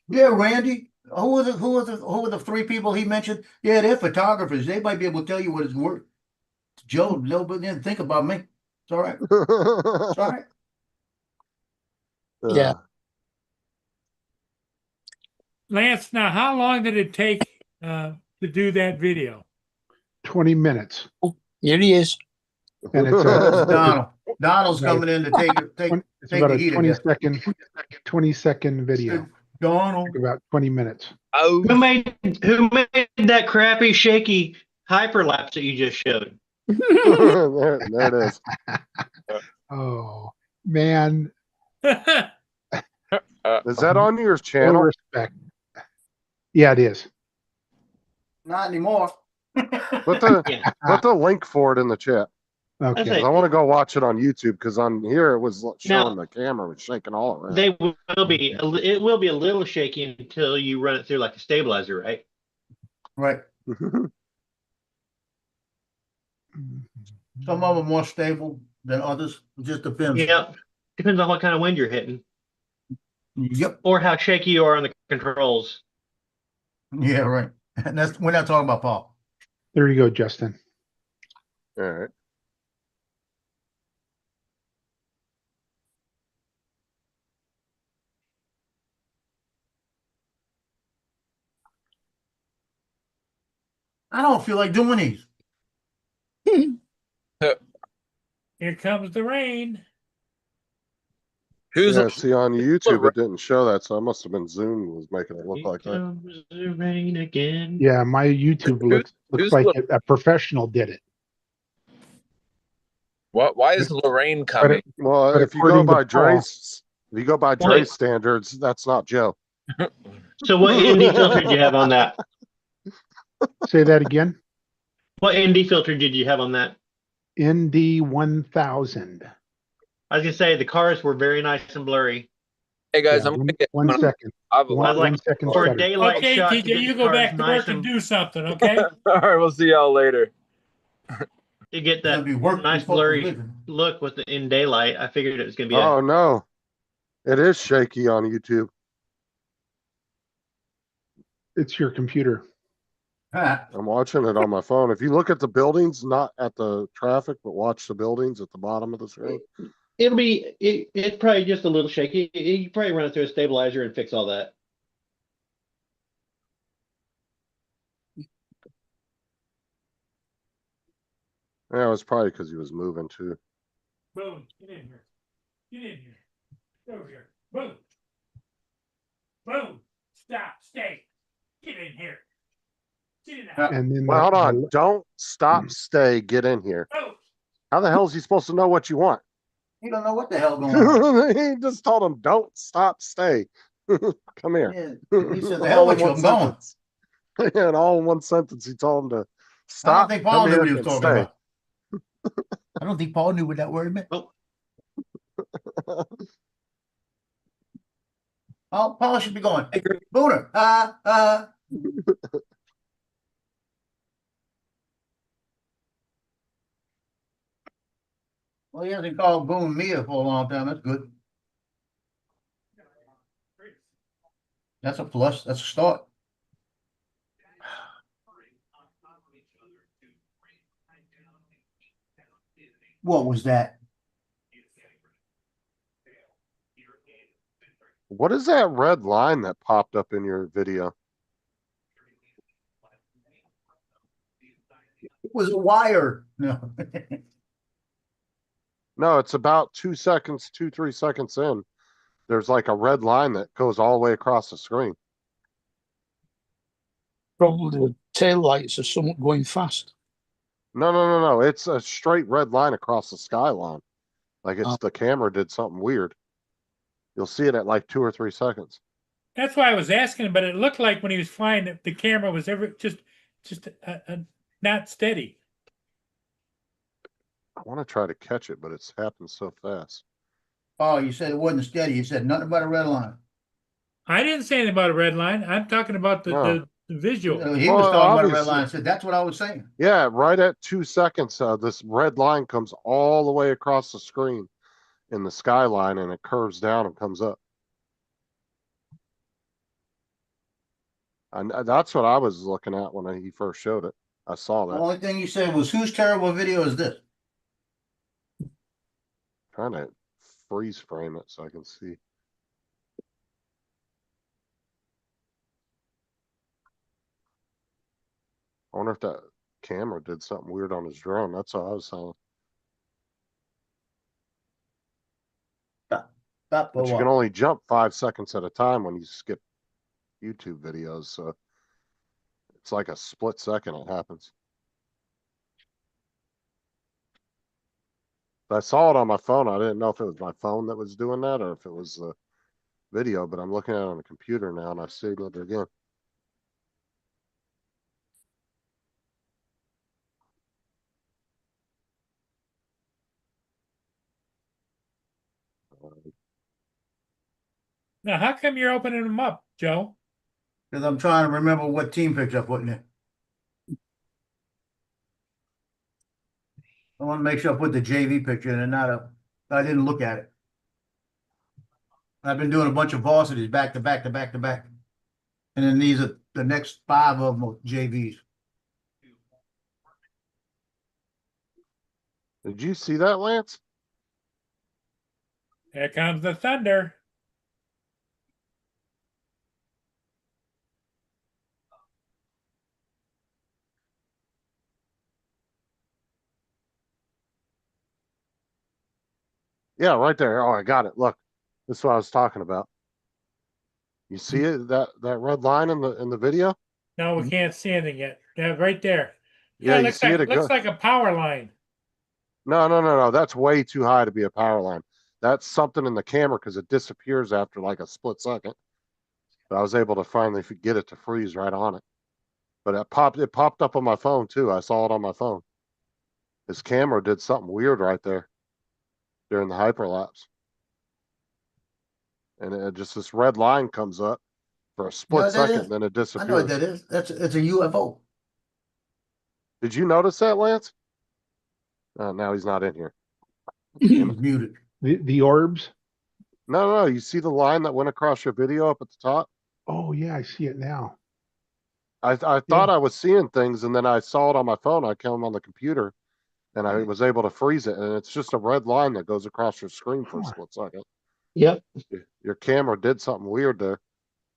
Yeah, Randy. Who were the three people he mentioned? Yeah, they're photographers. They might be able to tell you what it's worth. Joe, a little bit didn't think about me. It's all right. It's all right. Yeah. Lance, now how long did it take to do that video? 20 minutes. here he is. And it's Donald. Donald's coming in to take it's take about the a heat 20-second video. Donald. About 20 minutes. Oh, Who made that crappy shaky hyperlapse that you just showed? there it is. Oh, man. Is that on your No channel? respect. Yeah, it is. Not anymore. Put the link for it in the chat. Okay. Okay. I want to go watch it on YouTube because on here it was showing Now- the camera was shaking all around. They will be. It will be a little shaky until you run it through like a stabilizer, right? Right. Some of them more stable than others. It just depends. Yeah. Depends on what kind of wind you're hitting Yep. or how shaky you are on the controls. Yeah, right. And we're not talking about Paul. There you go, Justin. All right. I don't feel like doing these. Here comes the rain. Who's Yeah, see on YouTube right. it didn't show that, so it must have been Zoom was making it look Here like that. comes the rain again. Yeah, my YouTube looks who's like Lo- a professional did it. what? Why is Lorraine But, coming? Well, but if you go according to by Paul, Wait. Dre's standards, that's not Joe. So what ND filter did you have on that? say that again. What ND filter did you have on that? ND 1000. I was gonna say the cars were very nice and blurry. Hey guys, Yeah, I'm gonna one, get one going. second. I have a One, lot. like, 1 second For a better. daylight Okay, shot, TJ, get you the go cars back to nice work and and do something, okay? All right, we'll see y'all later. you get Gonna that be working nice before blurry living. look with the in daylight. I figured it was gonna be Oh no. It is shaky on YouTube. It's your computer. Huh. I'm watching it on my phone. If you look at the buildings, not at the traffic, but watch the buildings at the bottom of the screen. it's probably just a little shaky. You probably run it through a stabilizer and fix all that. Yeah, it was probably because he was moving too. Boom, get in here. Get in here. Get over here. Boom. Boom. Stop, stay. Get in here. Get in the house. And then Well, hold on. the- Don't stop, stay, get in here. Boom. How the hell is he supposed to know what you want? You don't know what the hell going on. He just told him, don't stop, stay. Come here. Yeah, he said, "The hell All in with you, one I'm going." sentence. Yeah, and all in one sentence, he told him to I don't stop, think Paul come knew here, what he was and talking stay. about. I don't think Paul knew what that word meant. Oh, Paul should be going, "Hey, Booner, Well, he hasn't called Boone Mia for a long time. That's good. That's a plus. That's a start. What was that? What is that red line that popped up in your video? It was a wire. No. No, it's about 2 seconds, 3 seconds in. There's like a red line that goes all the way across the screen. Probably the tail lights are somewhat going fast. No. It's a straight red line across the skyline. Like it's Oh. the camera did something weird. You'll see it at like 2 or 3 seconds. That's why I was asking, but it looked like when he was flying, the camera was just not steady. I want to try to catch it, but it's happened so fast. Oh, you said it wasn't steady. You said nothing about a red line. I didn't say anything about a red line. I'm talking about the visual. He Well, was talking about a red obviously. line. I said, that's what I was saying. Yeah, right at 2 seconds, this red line comes all the way across the screen in the skyline and it curves down and comes up. And that's what I was looking at when he first showed it. I saw The that. only thing you said was, whose terrible video is this? Trying to freeze frame it so I can see. I wonder if that camera did something weird on his drone. That's all I was saying. Stop for But you can what? only jump 5 seconds at a time when you skip YouTube videos. So it's like a split second it happens. I saw it on my phone. I didn't know if it was my phone that was doing that or if it was the video, but I'm looking at it on the computer now and I see it again. Now, how come you're opening them up, Joe? Because I'm trying to remember what team picture I put in it. I want to make sure I put the JV picture in and I didn't look at it. I've been doing a bunch of varsities back to back to back to back. And then these are the next 5 of them are JVs. Did you see that, Lance? Here comes the thunder. Yeah, right there. Oh, I got it. Look, That's what I was talking about. You see it, that red line in the video? No, we can't see anything yet. Yeah, right there. Yeah, it you looks see like, it looks go- like a power line. No. That's way too high to be a power line. That's something in the camera because it disappears after like a split second. But I was able to finally get it to freeze right on it. But it popped up on my phone too. I saw it on my phone. His camera did something weird right there during the hyperlapse. And it just this red line comes up for a split what that second, is? then it I know what disappears. that is. It's a UFO. Did you notice that, Lance? Now he's not in here. He's muted. The orbs. No. You see the line that went across your video up at the top? Oh yeah, I see it now. I thought I was seeing things, and then I saw it on my phone. I came on the computer, and I was able to freeze it. And it's just a red line that goes across your screen for a Huh. split second. Yep. Your camera did something weird there.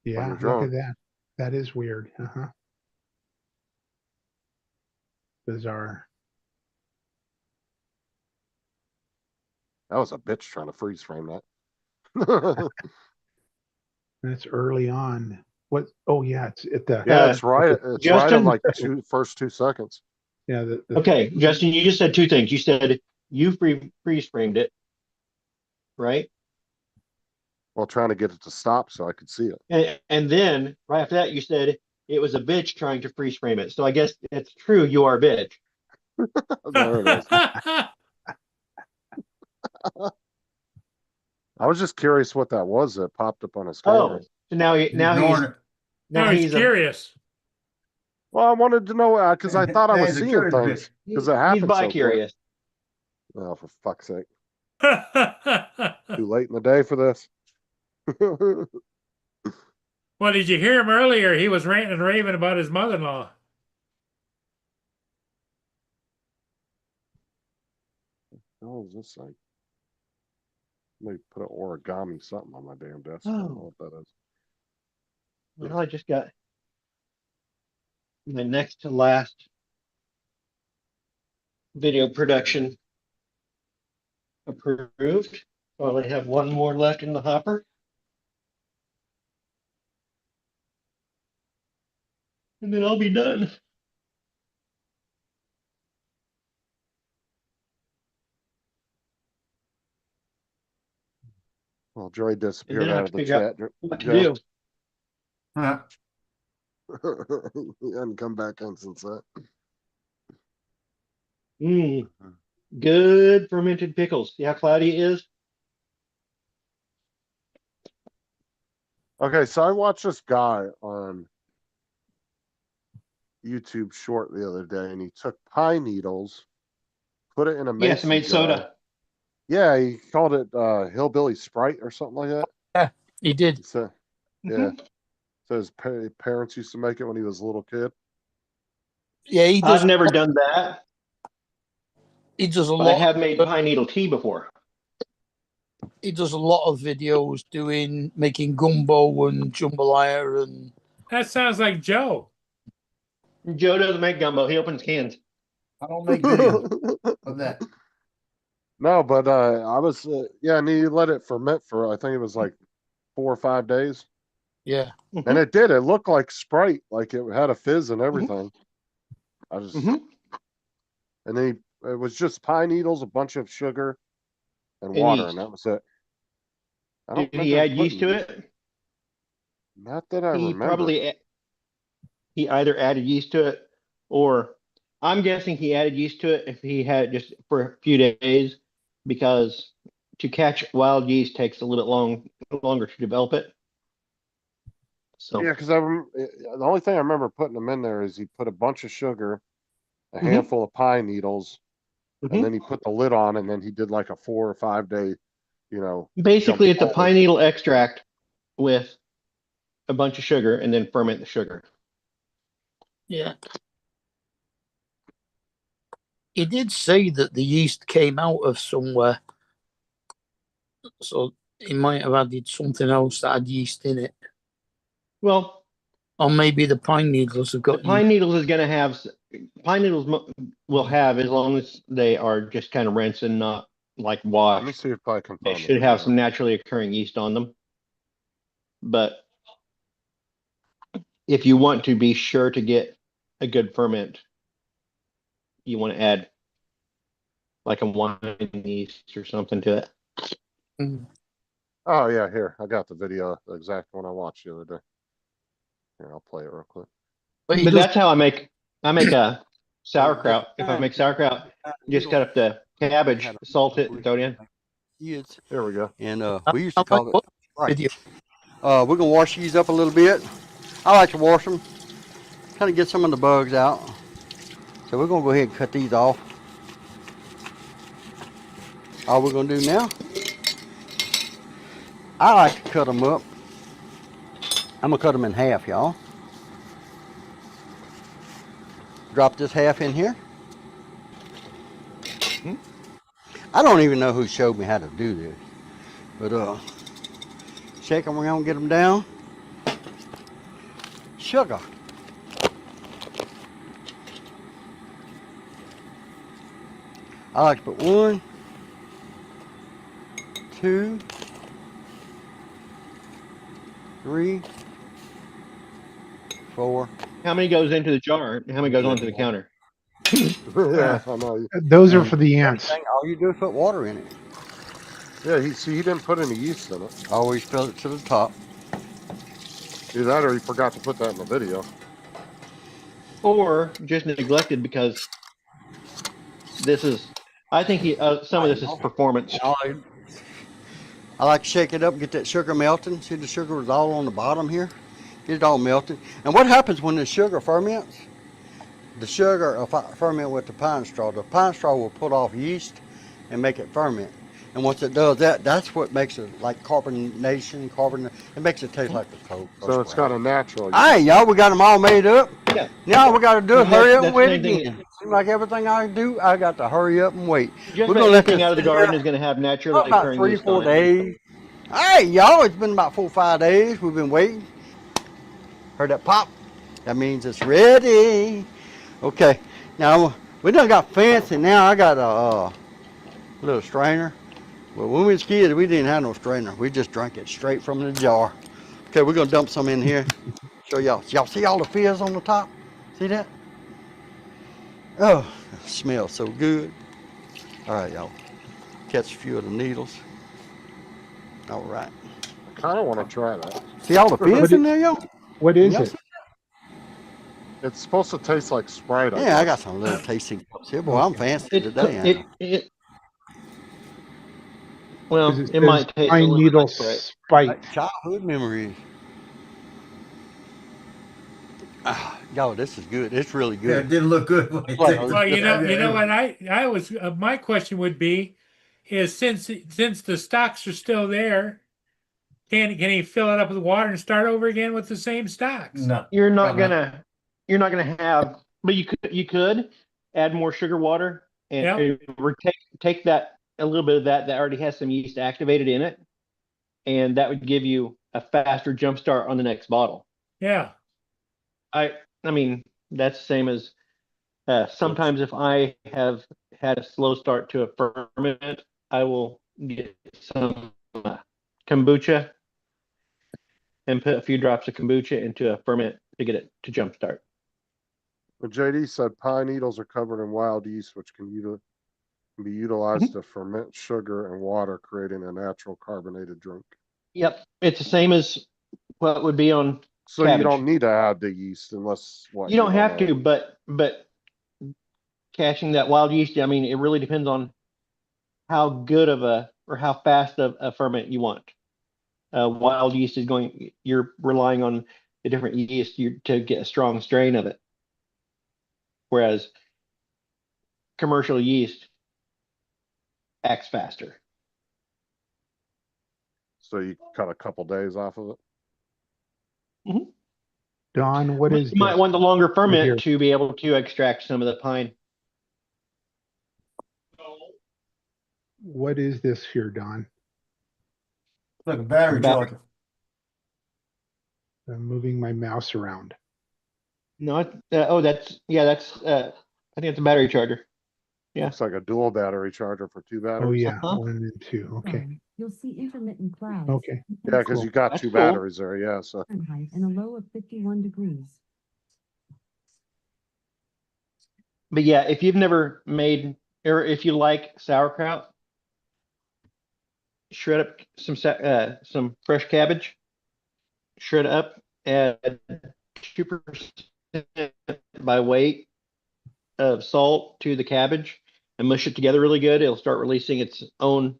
Yeah, your look drone. at that. That is weird. Bizarre. That was a bitch trying to freeze frame that. That's early on. What? Oh yeah, it's at the Yeah, it's right. It's right Justin? in like first 2 seconds. yeah. The Okay, Justin, you just said two things. You said you freeze framed it, right? While trying to get it to stop so I could see it. And then right after that, you said it was a bitch trying to freeze frame it. So I guess it's true. You are a bitch. There it is. I was just curious what that was that popped up on his camera. Oh, so now He's ignoring it. Now he's a- curious. Well, I wanted to know because I thought I Now was he's a seeing curious things bitch. because it He's happened so quick. bi-curious. Oh, for fuck's sake! Too late in the day for this. Well, did you hear him earlier? He was ranting and raving about his mother-in-law. Oh, is this like? Let me put an origami something on my damn desk. I don't know what that is. Well, I just got my next to last video production approved. I only have one more left in the hopper. And then I'll be done. Well, Joy And disappeared then I out have of to the figure out chat. what to Joe. do. Huh. He hadn't come back in since that. Mm, good fermented pickles. See how cloudy it is? Okay, so I watched this guy on YouTube short the other day, and he took pine needles, put it in a Yes, I mason made jar. soda. Yeah, he called it hillbilly Sprite or something like that. He did. So, yeah. Mhm. So his parents used to make it when he was a little kid. Yeah, he does. I've never done that, He does a but I lot. have made pine needle tea before. He does a lot of videos making gumbo and jambalaya and That sounds like Joe. Joe doesn't make gumbo. He opens cans. I don't make videos of that. No, but I was and he let it ferment for I think it was like 4 or 5 days. yeah. And it did. It looked like Sprite, like it had a fizz and everything. I just Mhm. and then it was just pine needles, a bunch of sugar, and And water, yeast. and that was it. I don't Did he remember add yeast to putting it? Not that I He remember. probably he either added yeast to it, or I'm guessing he added yeast to it if he had it just for a few days, because to catch wild yeast takes a little longer to develop it. So Yeah, because the only thing I remember putting them in there is he put a bunch of sugar, a Mhm. handful of pine needles, Mhm. and then he put the lid on, and then he did like a 4 or 5 day, basically it's a jump pine needle extract with a bunch of sugar and then ferment the sugar. Yeah. He did say that the yeast came out of somewhere. So he might have added something else that had yeast in it. Well, Or maybe the pine needles have the got pine yeast. needles is going to have pine needles will have, as long as they are just kind of rinsed and not like Let me washed. see if I can It find the should have video. some naturally occurring yeast on them. But if you want to be sure to get a good ferment, you want to add like a wine yeast or something to it. Oh yeah, here I got the video, the exact one I watched the other day. Here, I'll play it real quick. But he But does, that's how I make a sauerkraut. If I make sauerkraut, just cut up the cabbage, salt it, and throw it in. Kids, Here we go. and we used to call it. Right. video. We're gonna wash these up a little bit. I like to wash them, kind of get some of the bugs out. So we're gonna go ahead and cut these off. All we're gonna do now, I like to cut them up. I'm gonna cut them in half, y'all. Drop this half in here. I don't even know who showed me how to do this, but shake them around, get them down. Sugar. I like to put 1, 2, 3, 4. How many goes into the jar? And how many goes onto the counter? Yeah, I know. Those are for the ants. All you do is put water in it. Yeah, he didn't put any yeast in it. Always fill it to the top. Either that or he forgot to put that in the video. Or just neglected because this is, I think some of this is performance. I like to shake it up, get that sugar melting. See, the sugar is all on the bottom here. Get it all melted. And what happens when the sugar ferments? The sugar will ferment with the pine straw. The pine straw will put off yeast and make it ferment. And once it does that, that's what makes it like carbonation. It makes it taste like the Coke. So it's got a natural yeast. Hey, y'all, we got them all made up. Yeah. Now we got to do is And hurry up that's and wait the same thing. again. Seems like everything I do, I got to hurry up and wait. Just We're about gonna let anything this out of the sit there garden is going to have naturally about occurring 3 or yeast 4 on it. days. Hey, y'all, it's been about 4 or 5 days. We've been waiting. Heard that pop? That means it's ready. Okay, now we done got fancy. Now I got a little strainer. Well, when we was kids, we didn't have no strainer. We just drank it straight from the jar. Okay, we're gonna dump some in here. Show y'all. Y'all see all the fizz on the top? See that? Oh, it smells so good. All right, y'all. Catch a few of the needles. All right. I kind of want to try that. See all the fizz in there, y'all? What is Y'all it? see- It's supposed to taste like Sprite. Yeah, I guess. got some little tasting cups here. Boy, I'm fancy today. Well, 'Cause it might taste a pine little bit needle like Sprite. spite. Childhood memories. Y'all, this is good. It's really Yeah, it good. didn't look good. when it Well, tasted. Well, you know what I was, my question would be, is since the stocks are still there, can he fill it up with water and start over again with the same stocks? No. You're not Probably gonna have, but you could add more sugar water and take that a little bit of that already has some yeast activated in it, and that would give you a faster jump start on the next bottle. Yeah. I mean that's the same as sometimes if I have had a slow start to a ferment, I will get some kombucha and put a few drops of kombucha into a ferment to get it to jump start. But JD said pine needles are covered in wild yeast, which can be utilized to ferment sugar and water, creating a natural carbonated drink. Yep, it's the same as what would be on. So Cabbage. you don't need to add the yeast unless what You don't have wanna- to, but catching that wild yeast, I mean, it really depends on how good of or how fast of a ferment you want. Wild yeast you're relying on the different yeast to get a strong strain of it. Whereas commercial yeast acts faster. So you cut a couple days off of it. Don, what But is you might this? want the longer here? ferment to be able to extract some of the pine. What is this here, Don? Like a battery Battery. charger. I'm moving my mouse around. No, that's I think it's a battery charger. Yeah. Looks like a dual battery charger for 2 batteries. Oh yeah, Uh-huh. 1 and 2. Okay. You'll see intermittent clouds. Okay. Yeah, because Cool. you got That's 2 cool. batteries there. Yeah, so Fahrenheit and a low of 51 degrees. But yeah, if you've never made, or if you like sauerkraut, shred up some fresh cabbage, shred up, add 2% by weight of salt to the cabbage, and mush it together really good. It'll start releasing its own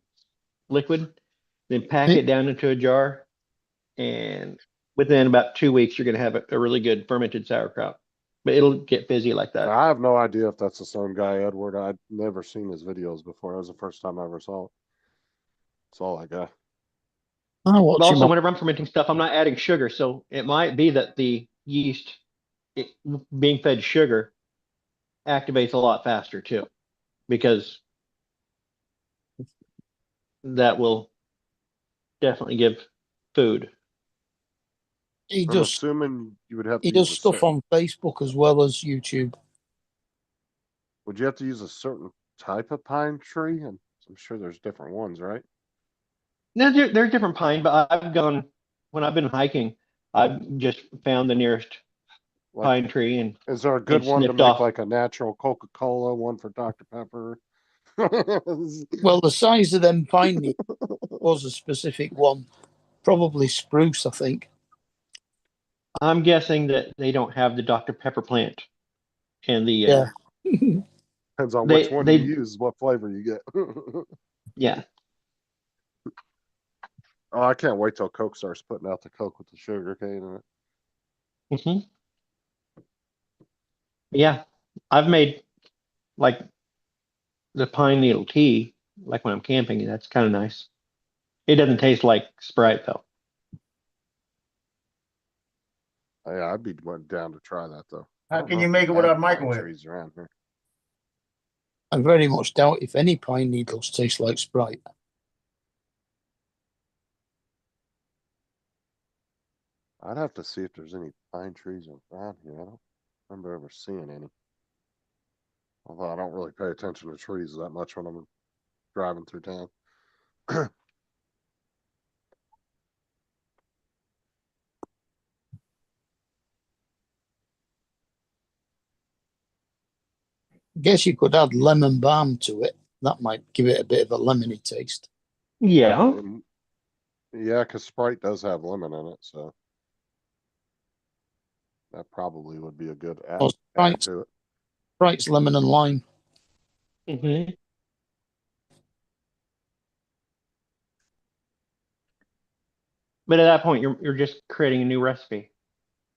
liquid. Then pack Hey. it down into a jar, and within about 2 weeks, you're going to have a really good fermented sauerkraut. But it'll get fizzy like that. I have no idea if that's the same guy, Edward. I'd never seen his videos before. That was the first time I ever saw it. That's all I got. I watch But him also, on- whenever I'm fermenting stuff, I'm not adding sugar, so it might be that the yeast being fed sugar activates a lot faster too, because that will definitely give food. he I'm does assuming you would have to he use does a stuff certain, on Facebook as well as YouTube. would you have to use a certain type of pine tree? And I'm sure there's different ones, right? Now there's different pine, but I've gone when I've been hiking, I've just found the nearest Like, pine tree and is there a good and one to sniffed make off. like a natural Coca-Cola, one for Dr. Pepper? Well, the size of them pine needles was a specific one, probably spruce, I think. I'm guessing that they don't have the Dr. Pepper plant and the Yeah. Depends on They- which one they- you use, what flavor you get. yeah. Oh, I can't wait till Coke starts putting out the Coke with the sugar cane in it. hmm Yeah, I've made like the pine needle tea, like when I'm camping, and that's kind of nice. It doesn't taste like Sprite though. Yeah, I'd be down to try that though. I How don't can know you if make we it without have pine microwave? trees around here. I very much doubt if any pine needles taste like Sprite. I'd have to see if there's any pine trees around here. I don't remember ever seeing any. Although I don't really pay attention to trees that much when I'm driving through town. Guess you could add lemon balm to it. That might give it a bit of a lemony taste. Yeah, Yeah, because Sprite does have lemon in it, so that probably would be a good add, Oh, add Sprite. to it. Sprite's lemon and lime. hmm But at that point, you're just creating a new recipe.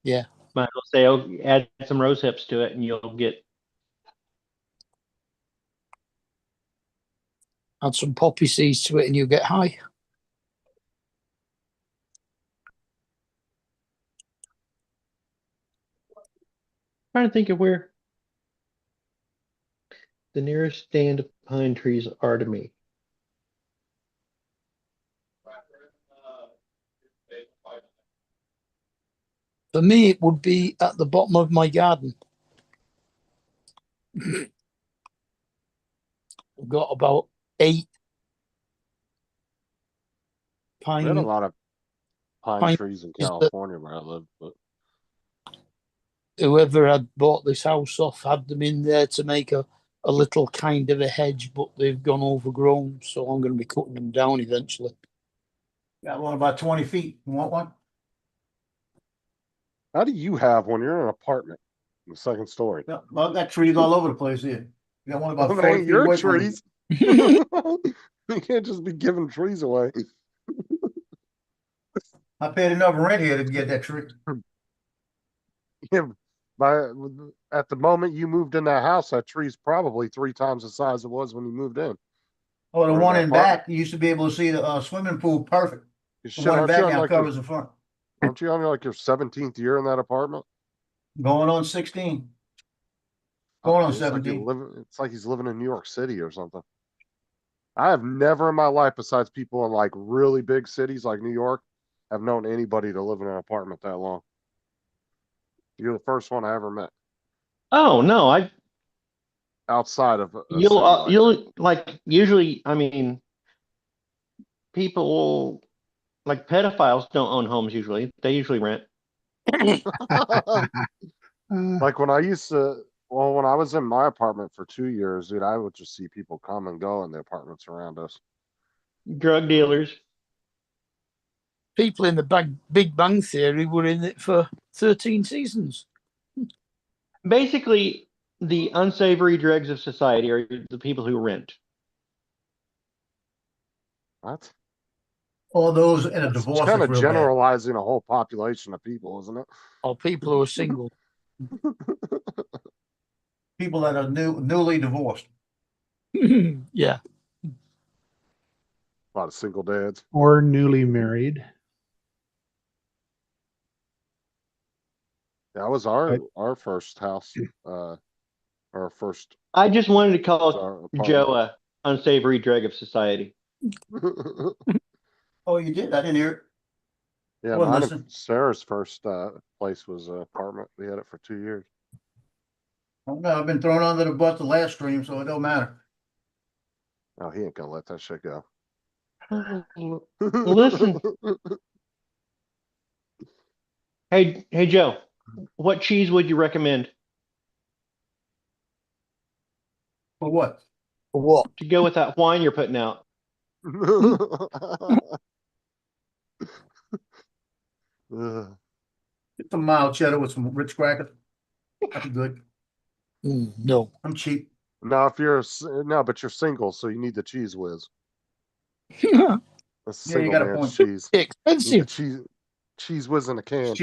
Yeah. Might as well say, oh, add some rose hips to it, and you'll get. Add some poppy seeds to it and you get high. Trying to think of where the nearest stand of pine trees are to me. For me, it would be at the bottom of my garden. I've got about 8 We had a pine. lot of pine Pine trees in trees that- California where I live, but Whoever had bought this house off had them in there to make a little kind of a hedge, but they've gone overgrown. So I'm going to be cutting them down eventually. Got one about 20 feet. You want one? how do you have when you're in an apartment in the second story? Yeah, well, I got trees all over the place here. You got one about Them 40 ain't feet your away from me. trees. You can't just be giving trees away. I paid enough rent here to get that tree. Yeah, at the moment you moved in that house, that tree's probably 3 times the size it was when you moved in. Oh, the Or one that in apartment. back, you used to be able to see the swimming pool perfect. You The shit, one in aren't you back on now like your, covers the front. aren't you on like your 17th year in that apartment? Going on 16. Going on It's like 17. it's like he's living in New York City or something. I have never in my life, besides people in like really big cities like New York, have known anybody to live in an apartment that long. You're the first one I ever met. Oh no, outside of a You'll city like you'll like usually. I mean, people like pedophiles don't own homes usually. They usually rent. that. Uh, Like when I used to, well, when I was in my apartment for 2 years, dude, I would just see people come and go in the apartments around us. Drug dealers. People in the Big Bang Theory were in it for 13 seasons. Basically, the unsavory dregs of society are the people who rent. What? All those in a It's divorce kind is of real bad. generalizing a whole population of people, isn't it? Or people who are single. People that are newly divorced. Yeah. A lot of single dads. or newly married. That was our first house, our first I just wanted to was call our apartment. Joe a unsavory dreg of society. Oh, you did? I didn't hear it. Yeah, Well, mine listen. and Sarah's first place was an apartment. We had it for 2 years. Oh, no, I've been thrown under the bus the last stream, so it don't matter. Oh, he ain't gonna let that shit go. Listen. Hey Joe, what cheese would you recommend For what? For what? to go with that wine you're putting out? Ugh. Get some mild cheddar with some Ritz crackers. That'd be good. No. I'm cheap. No, if you're no, but you're single, so you need the cheese whiz. That's Yeah, you single got a man point. cheese. You need the Expensive. cheese whiz in a can. It's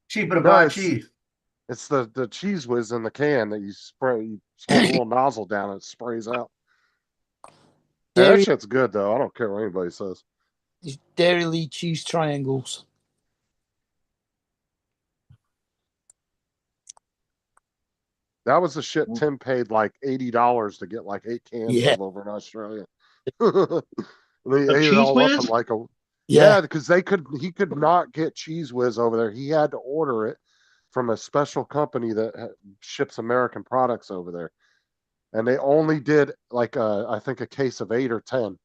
cheaper to No, buy it's- cheese. It's the cheese whiz in the can that you spray. You hold a little nozzle down and it sprays out. Hey, that Dairy, shit's good though. I don't care what anybody says. Dairy Lee cheese triangles. That was the shit Tim paid like $80 to get like 8 cans Yeah. of over in Australia. And they Of ate it Cheese all up Whiz? in like a Yeah. yeah, because he could not get Cheese Whiz over there. He had to order it from a special company that ships American products over there. And they only did like I think a case of 8 or 10.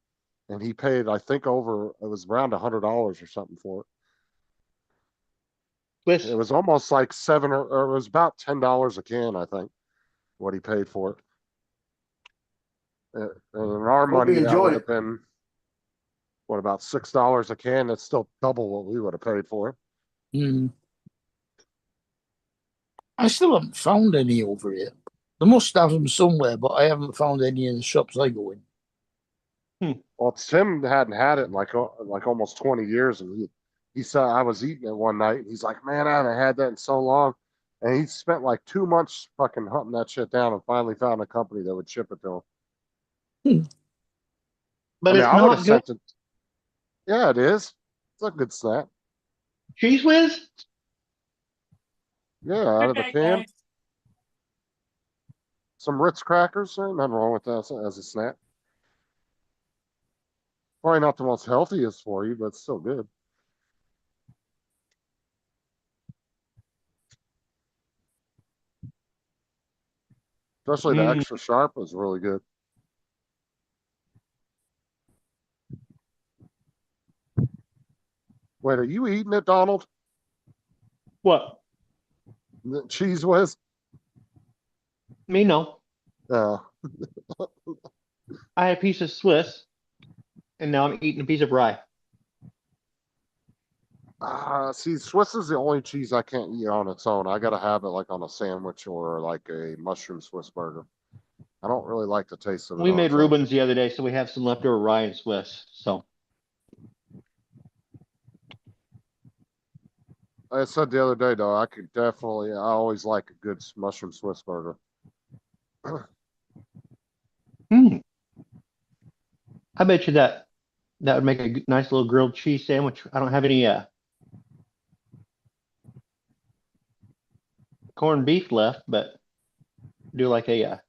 And he paid, I think, it was around $100 or something for it. It was almost like or it was about $10 a can, I think, what he paid for it. And in our Hope money, you that enjoyed would it. have been what, about $6 a can? That's still double what we would have paid for it. Mm. I still haven't found any over here. They must have them somewhere, but I haven't found any in the shops I go in. Well, Tim hadn't had it in like almost 20 years, and he said I was eating it one night. And he's like, "Man, I haven't had that in so long," and he spent like 2 months fucking hunting that shit down, and finally found a company that would ship it to him. But I mean, it's I would not have good. sent it. Yeah, it is. It's a good snack. Cheese Whiz? Yeah, out of the can. Some Ritz crackers. Ain't nothing wrong with that as a snack. Probably not the most healthiest for you, but still good. Especially the extra sharp was really good. Wait, are you eating it, Donald? What? The Cheese Whiz? Me no. I had a piece of Swiss, and now I'm eating a piece of rye. See, Swiss is the only cheese I can't eat on its own. I gotta have it like on a sandwich or like a mushroom Swiss burger. I don't really like the taste of it. We on made its own. Reuben's the other day, so we have some leftover rye and Swiss. So I said the other day though, I always like a good mushroom Swiss burger. I bet you that would make a nice little grilled cheese sandwich. I don't have any corned beef left, but do like a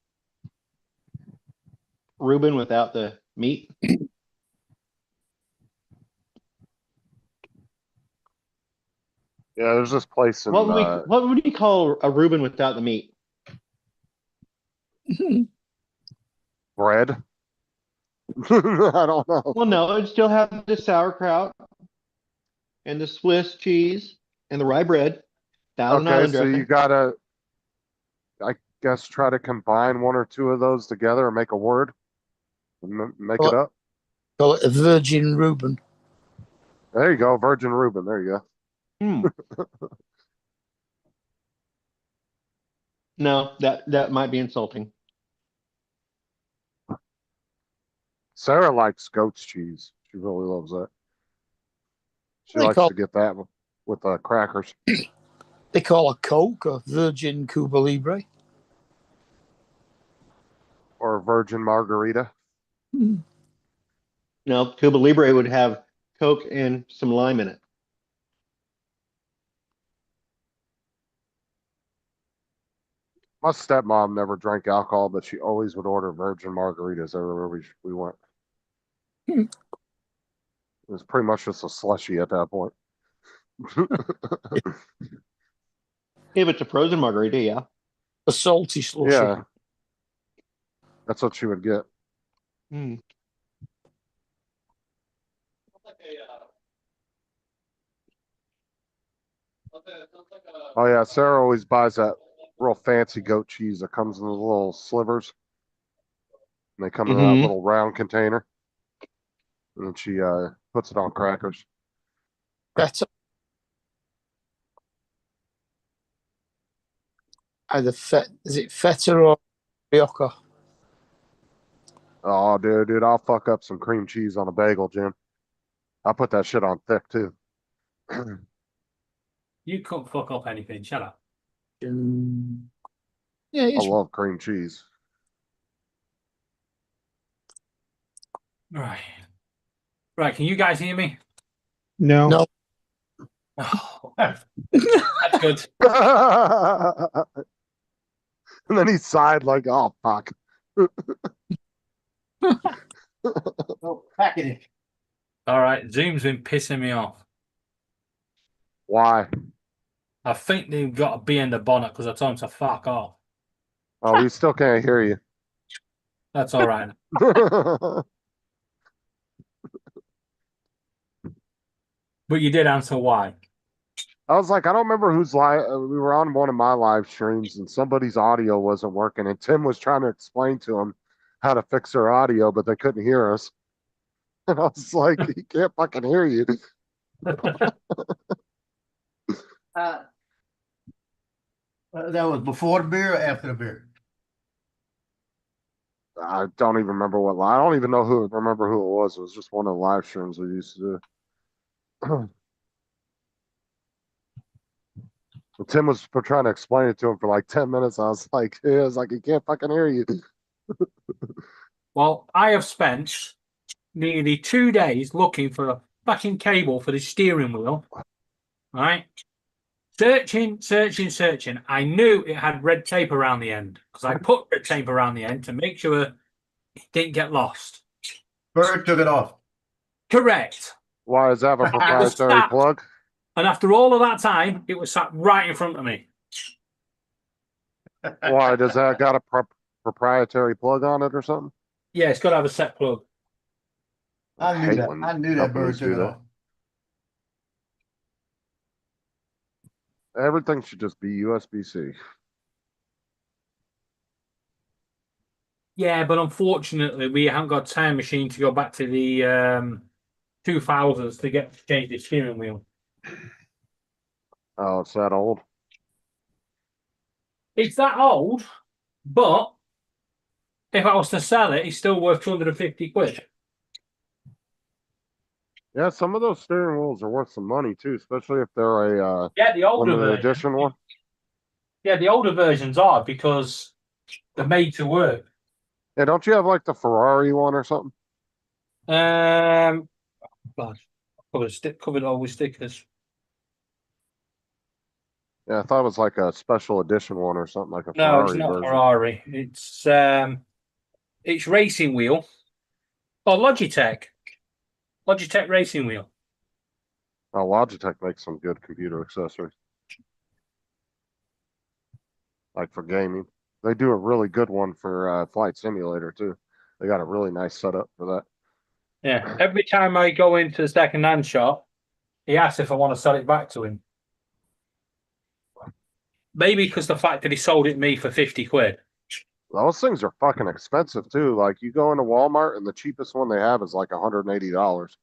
Reuben without the meat. Yeah, there's this place in What would you call a Reuben without the meat? Bread? I don't know. Well, no, it'd still have the sauerkraut and the Swiss cheese and the rye bread, Thousand Okay, Island so you dressing. gotta, I guess, try to combine one or two of those together and make a word. And make it up. Call it a Virgin Reuben. There you go, Virgin Reuben. There you go. Hmm. No, that might be insulting. Sarah likes goat's cheese. She really loves that. She They likes call- to get that with crackers. They call a Coke a Virgin Cuba Libre. Or a virgin margarita. No, Cuba Libre would have Coke and some lime in it. My stepmom never drank alcohol, but she always would order virgin margaritas everywhere we went. It was pretty much just a slushy at that point. If it's a frozen margarita, yeah. A salty slushy. Yeah. That's what she would get. Hmm. Oh yeah, Sarah always buys that real fancy goat cheese that comes in the little slivers. And they come in that Mhm. little round container. And then she puts it on crackers. Better. Either is it feta or rioja? Oh, dude, I'll fuck up some cream cheese on a bagel, Jim. I'll put that shit on thick too. You can't fuck up anything. Shut up. Yeah, I it's love cream cheese. Right. Right. Can you guys hear me? No. No. Oh, that's good. And then he sighed like, oh, fuck. Oh, pack it in. All right. Zoom's been pissing me off. Why? I think they've got to be in the bonnet because I told them to fuck off. Oh, we still can't hear you. That's all right. But you did answer why. I was like, I don't remember whose live. We were on one of my live streams, and somebody's audio wasn't working, and Tim was trying to explain to him how to fix their audio, but they couldn't hear us. And I was like, he can't fucking hear you. That was before the beer or after the beer? I don't even remember what. I don't even know remember who it was. It was just one of the live streams we used to do. Tim was trying to explain it to him for like 10 minutes. I was like, he can't fucking hear you. Well, I have spent nearly 2 days looking for a fucking cable for the steering wheel. Right? Searching. I knew it had red tape around the end because I put red tape around the end to make sure it didn't get lost. Bird took it off. Correct. Why does that have a proprietary snapped. plug? And after all of that time, it was sat right in front of me. Why does that got a proprietary plug on it or something? Yeah, it's got to have a set plug. I knew hate that. when I knew that bird companies took do it that. off. Everything should just be USB-C. Yeah, but unfortunately, we haven't got a time machine to go back to the 2000s to change the steering wheel. Oh, it's that old. It's that old, but if I was to sell it, it's still worth 250 quid. Yeah, some of those steering wheels are worth some money too, especially if they're a Yeah, the older limited version. edition one. Yeah, the older versions are because they're made to work. Yeah, don't you have like the Ferrari one or something? God, covered all with stickers. Yeah, I thought it was like a special edition one or something, like a No, it's Ferrari not version. Ferrari. It's racing wheel. Oh, Logitech racing wheel. Oh, Logitech makes some good computer accessories. Like for gaming. They do a really good one for Flight Simulator too. They got a really nice setup for that. Yeah. Every time I go into the second-hand shop, he asks if I want to sell it back to him. Maybe because the fact that he sold it me for 50 quid. Those things are fucking expensive too. Like you go into Walmart and the cheapest one they have is like $180.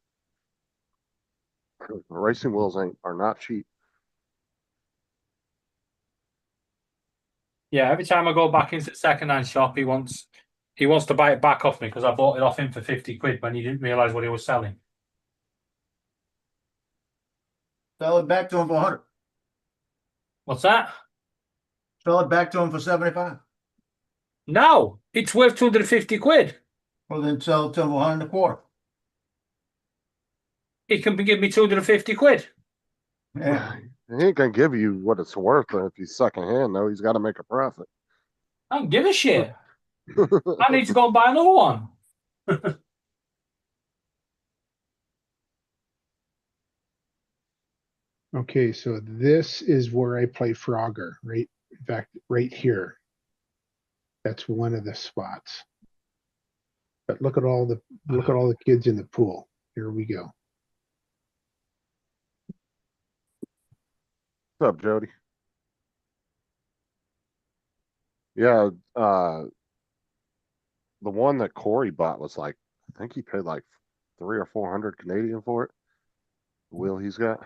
Racing wheels are not cheap. Yeah, every time I go back into the second-hand shop, he wants to buy it back off me because I bought it off him for 50 quid when he didn't realise what he was selling. Sell it back to him for 100. What's that? Sell it back to him for 75. No, it's worth 250 quid. Well, then sell it to him for 100 and a quarter. He can give me 250 quid. Yeah. He ain't gonna give you what it's worth if he's secondhand though. He's got to make a profit. I don't give a shit. I need to go and buy another one. Okay, so this is where I play Frogger, right? In fact, right here. That's one of the spots. But look at all the kids in the pool. Here we go. What's up, Jody? Yeah, the one that Corey bought was like, I think he paid like 300 or 400 Canadian for it. The wheel he's got.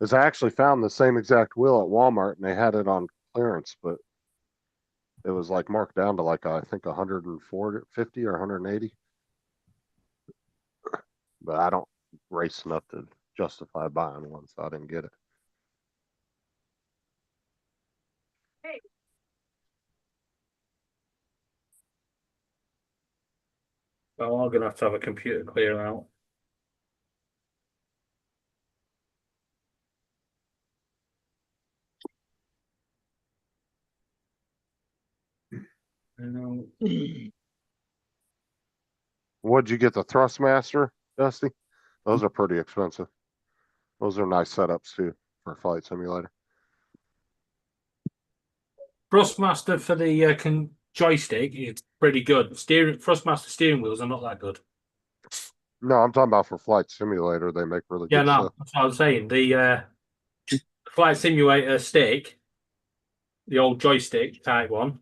Is I actually found the same exact wheel at Walmart and they had it on clearance, but it was like marked down to like I think 150 or 180. But I don't race enough to justify buying one, so I didn't get it. Well, I'm gonna have to have a computer clear out. What'd you get, the Thrustmaster, Dusty? Those are pretty expensive. Those are nice setups too for Flight Simulator. Thrustmaster for the joystick, it's pretty good. Thrustmaster steering wheels are not that good. No, I'm talking about for Flight Simulator. They make really Yeah, good no, stuff. that's what I was saying. The Flight Simulator stick, the old joystick type one,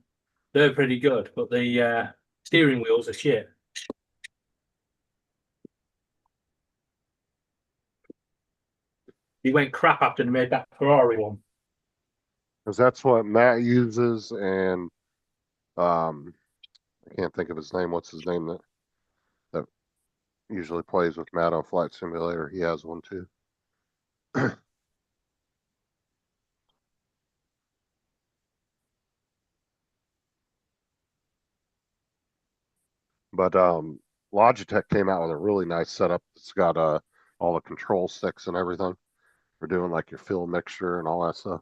they're pretty good, but the steering wheels are shit. He went crap after they made that Ferrari one. Because that's what Matt uses, and I can't think of his name. What's his name that usually plays with Matt on Flight Simulator? He has one too. But Logitech came out with a really nice setup. It's got all the control sticks and everything for doing like your fill mixture and all that stuff.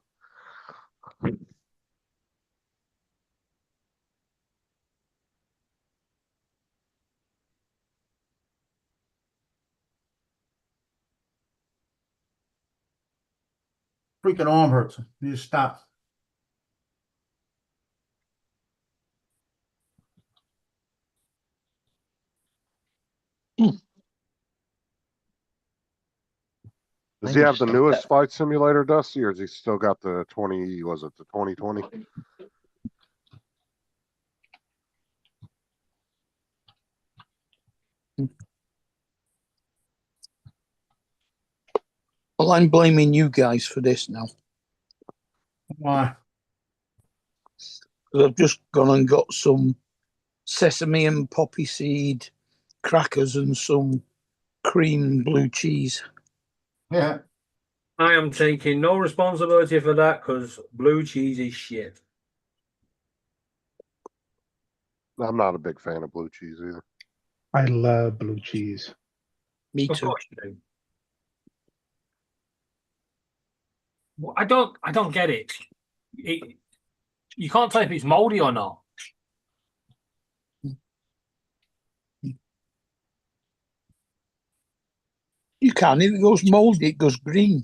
Freaking arm hurts. You just stop. Does he have the newest Flight Simulator, Dusty, or has he still got the 20? Was it the 2020? Well, I'm blaming you guys for this now. Why? 'Cause I've just gone and got some sesame and poppy seed crackers and some cream blue cheese. Yeah. I am taking no responsibility for that because blue cheese is shit. I'm not a big fan of blue cheese either. I love blue cheese. Me Of too. course you do. Well, I don't get it. You can't tell if it's moldy or not. You can. If it goes moldy, it goes green.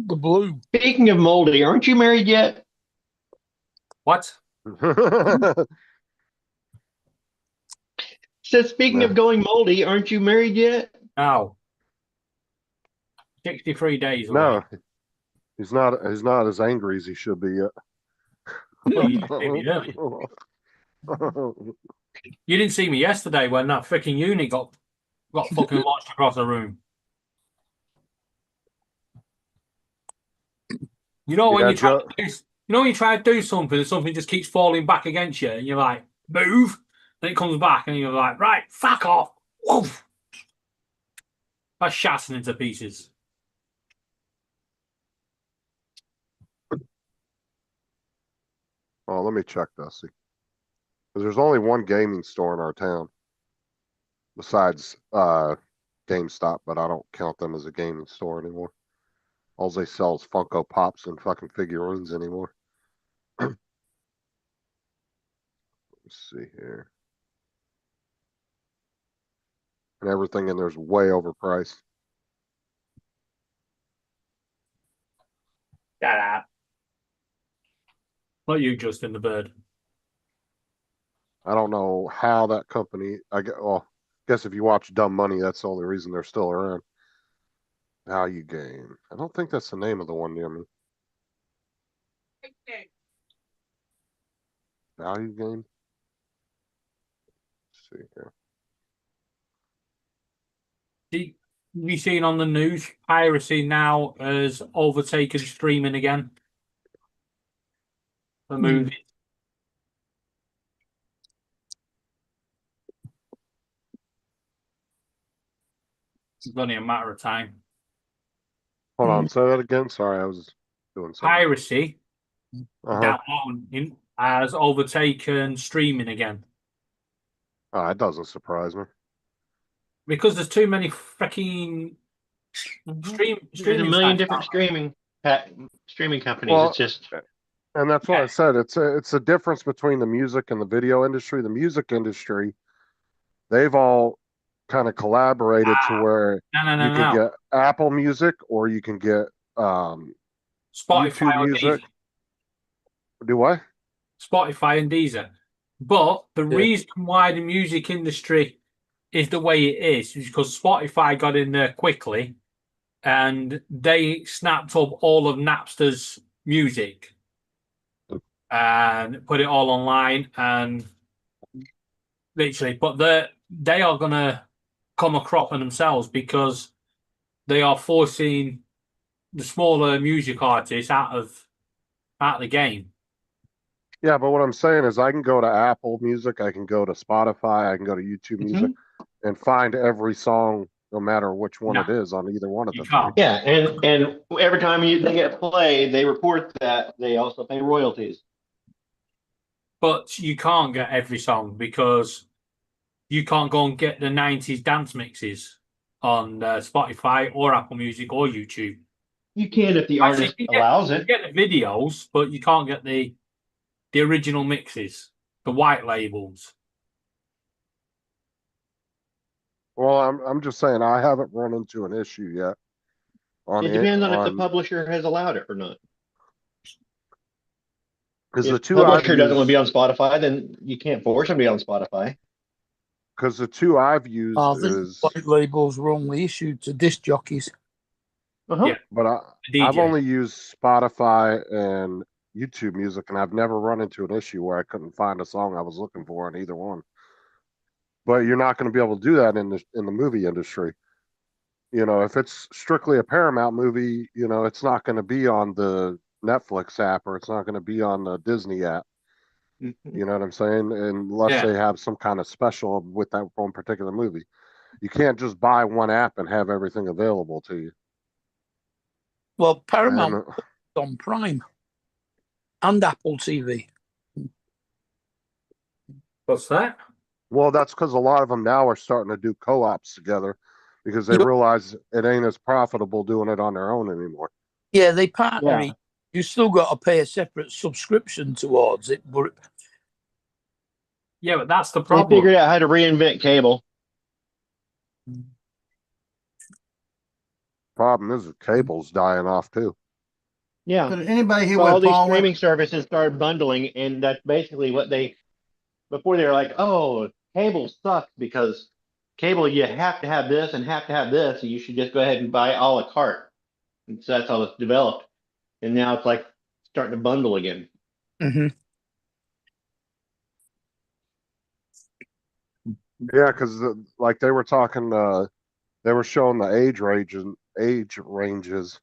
The blue. Speaking of moldy, aren't you married yet? What? Says speaking No. of going moldy, aren't you married yet? No. 63 days away. No, he's not. He's not as angry as he should be yet. Maybe early. You didn't see me yesterday when that freaking unit got fucking launched across the room. You know when Yeah, you try Joe- to do, when you try to do something and something just keeps falling back against you, and you're like, move, then it comes back, and you're like, right, fuck off. Woof. That's shattered into pieces. Oh, let me check, Dusty. Because there's only one gaming store in our town. Besides GameStop, but I don't count them as a gaming store anymore. All they sell is Funko Pops and fucking figurines anymore. Let's see here. And everything in there's way overpriced. Get out. Not you, Justin the Bird. I don't know how that company. Guess if you watch Dumb Money, that's the only reason they're still around. Value Game. I don't think that's the name of the one near me. Value Game. Let's see here. You seen on the news, piracy now has overtaken streaming again. The movie. It's only a matter of time. Hold on, say that again. Sorry, I was doing something. Piracy Uh-huh. downloading has overtaken streaming again Oh, that doesn't surprise me. because there's too many freaking There's a streaming million sites different out. streaming companies. Well, It's just And that's what Yeah. I said. It's a difference between the music and the video industry. The music industry, they've all kind of collaborated to where No, you can get Apple Music or you can get Spotify YouTube or Music. Deezer. Do what? Spotify and Deezer. But the Yeah. reason why the music industry is the way it is because Spotify got in there quickly and they snapped up all of Napster's music and put it all online and literally, but they are gonna come a crop on themselves because they are forcing the smaller music artists out of the game. Yeah, but what I'm saying is I can go to Apple Music, I can go to Spotify, I can go to YouTube Music and find every song, no matter which one it is, on either one of You the can't. three. yeah, and every time they get play, they report that they also pay royalties. But you can't get every song because you can't go and get the 90s dance mixes on Spotify or Apple Music or YouTube. You can if the Actually, artist you get- allows You it. get the videos, but you can't get the original mixes, the white labels. Well, I'm just saying I haven't run into an issue yet. It depends on if the publisher has allowed it or not. because If the the two I've publisher doesn't want to be used, on Spotify, then you can't force them to be on Spotify. because the two I've used I think is, white labels were only issued to disc jockeys. Yeah. but The I've DJ. only used Spotify and YouTube Music, and I've never run into an issue where I couldn't find a song I was looking for on either one. But you're not going to be able to do that in the movie industry. You know, if it's strictly a Paramount movie, you know, it's not going to be on the Netflix app or it's not going to be on the Disney app. You know what I'm saying? Unless Yeah. they have some kind of special with that one particular movie. You can't just buy one app and have everything available to you. Well, Paramount And, on Prime and Apple TV. What's that? well, that's because a lot of them now are starting to do co-ops together because they Yep. realize it ain't as profitable doing it on their own anymore. Yeah, they partner. Yeah. You still got to pay a separate subscription towards it, but Yeah, but that's the They problem. figured out how to reinvent cable. Problem is, the cable's dying off too. Yeah. Could anybody hear So where all these Paul went? streaming services started bundling, and that's basically what before they were like, oh, cable sucks because cable, you have to have this and have to have this, and you should just go ahead and buy a la carte. And so that's how it's developed. And now it's like starting to bundle again. Hmm. Yeah, because like they were talking, they were showing the age ranges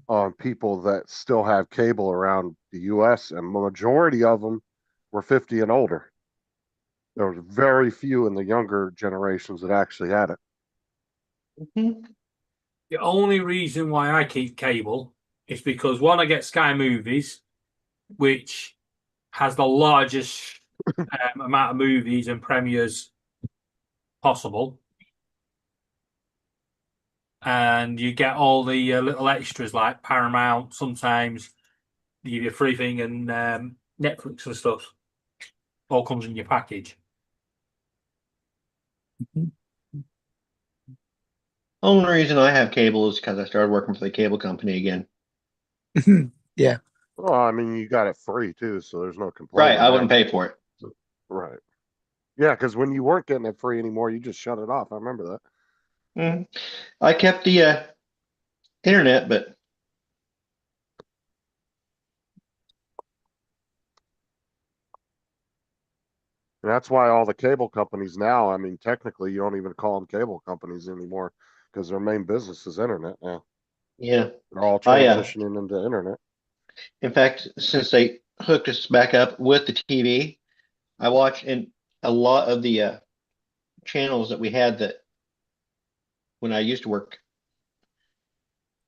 on people that still have cable around the U.S. and the majority of them were 50 and older. There was very few in the younger generations that actually had it. Mhm. The only reason why I keep cable is because one, I get Sky Movies, which has the largest amount of movies and premieres possible, and you get all the little extras like Paramount. Sometimes they give you a free thing and Netflix and stuff. All comes in your package. Only reason I have cable is because I started working for the cable company again. Yeah. Well, I mean, you got it free too, so there's no Right. complaining. I wouldn't pay for it. Right. Yeah, because when you weren't getting it free anymore, you just shut it off. I remember that. Mhm. I kept the internet, but And that's why all the cable companies now, I mean, technically, you don't even call them cable companies anymore because their main business is internet now. yeah. They're all I transitioning into internet. In fact, since they hooked us back up with the TV, I watched in a lot of the channels that we had that when I used to work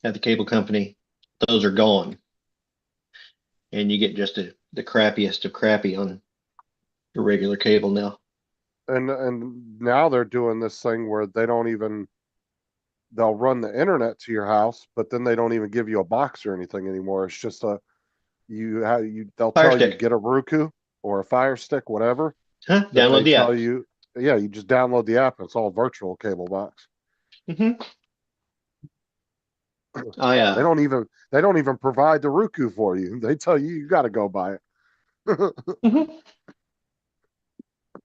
at the cable company, those are gone. And you get just the crappiest of crappy on the regular cable now. And now they're doing this thing where they'll run the internet to your house, but then they don't even give you a box or anything anymore. It's just they'll Fire tell you stick. get a Roku or a Fire Stick, whatever. Huh? That Download they the app. tell you, yeah, you just download the app. It's all virtual cable box. Mm-hmm. They don't even provide the Roku for you. They tell you you got to go buy it. Mhm.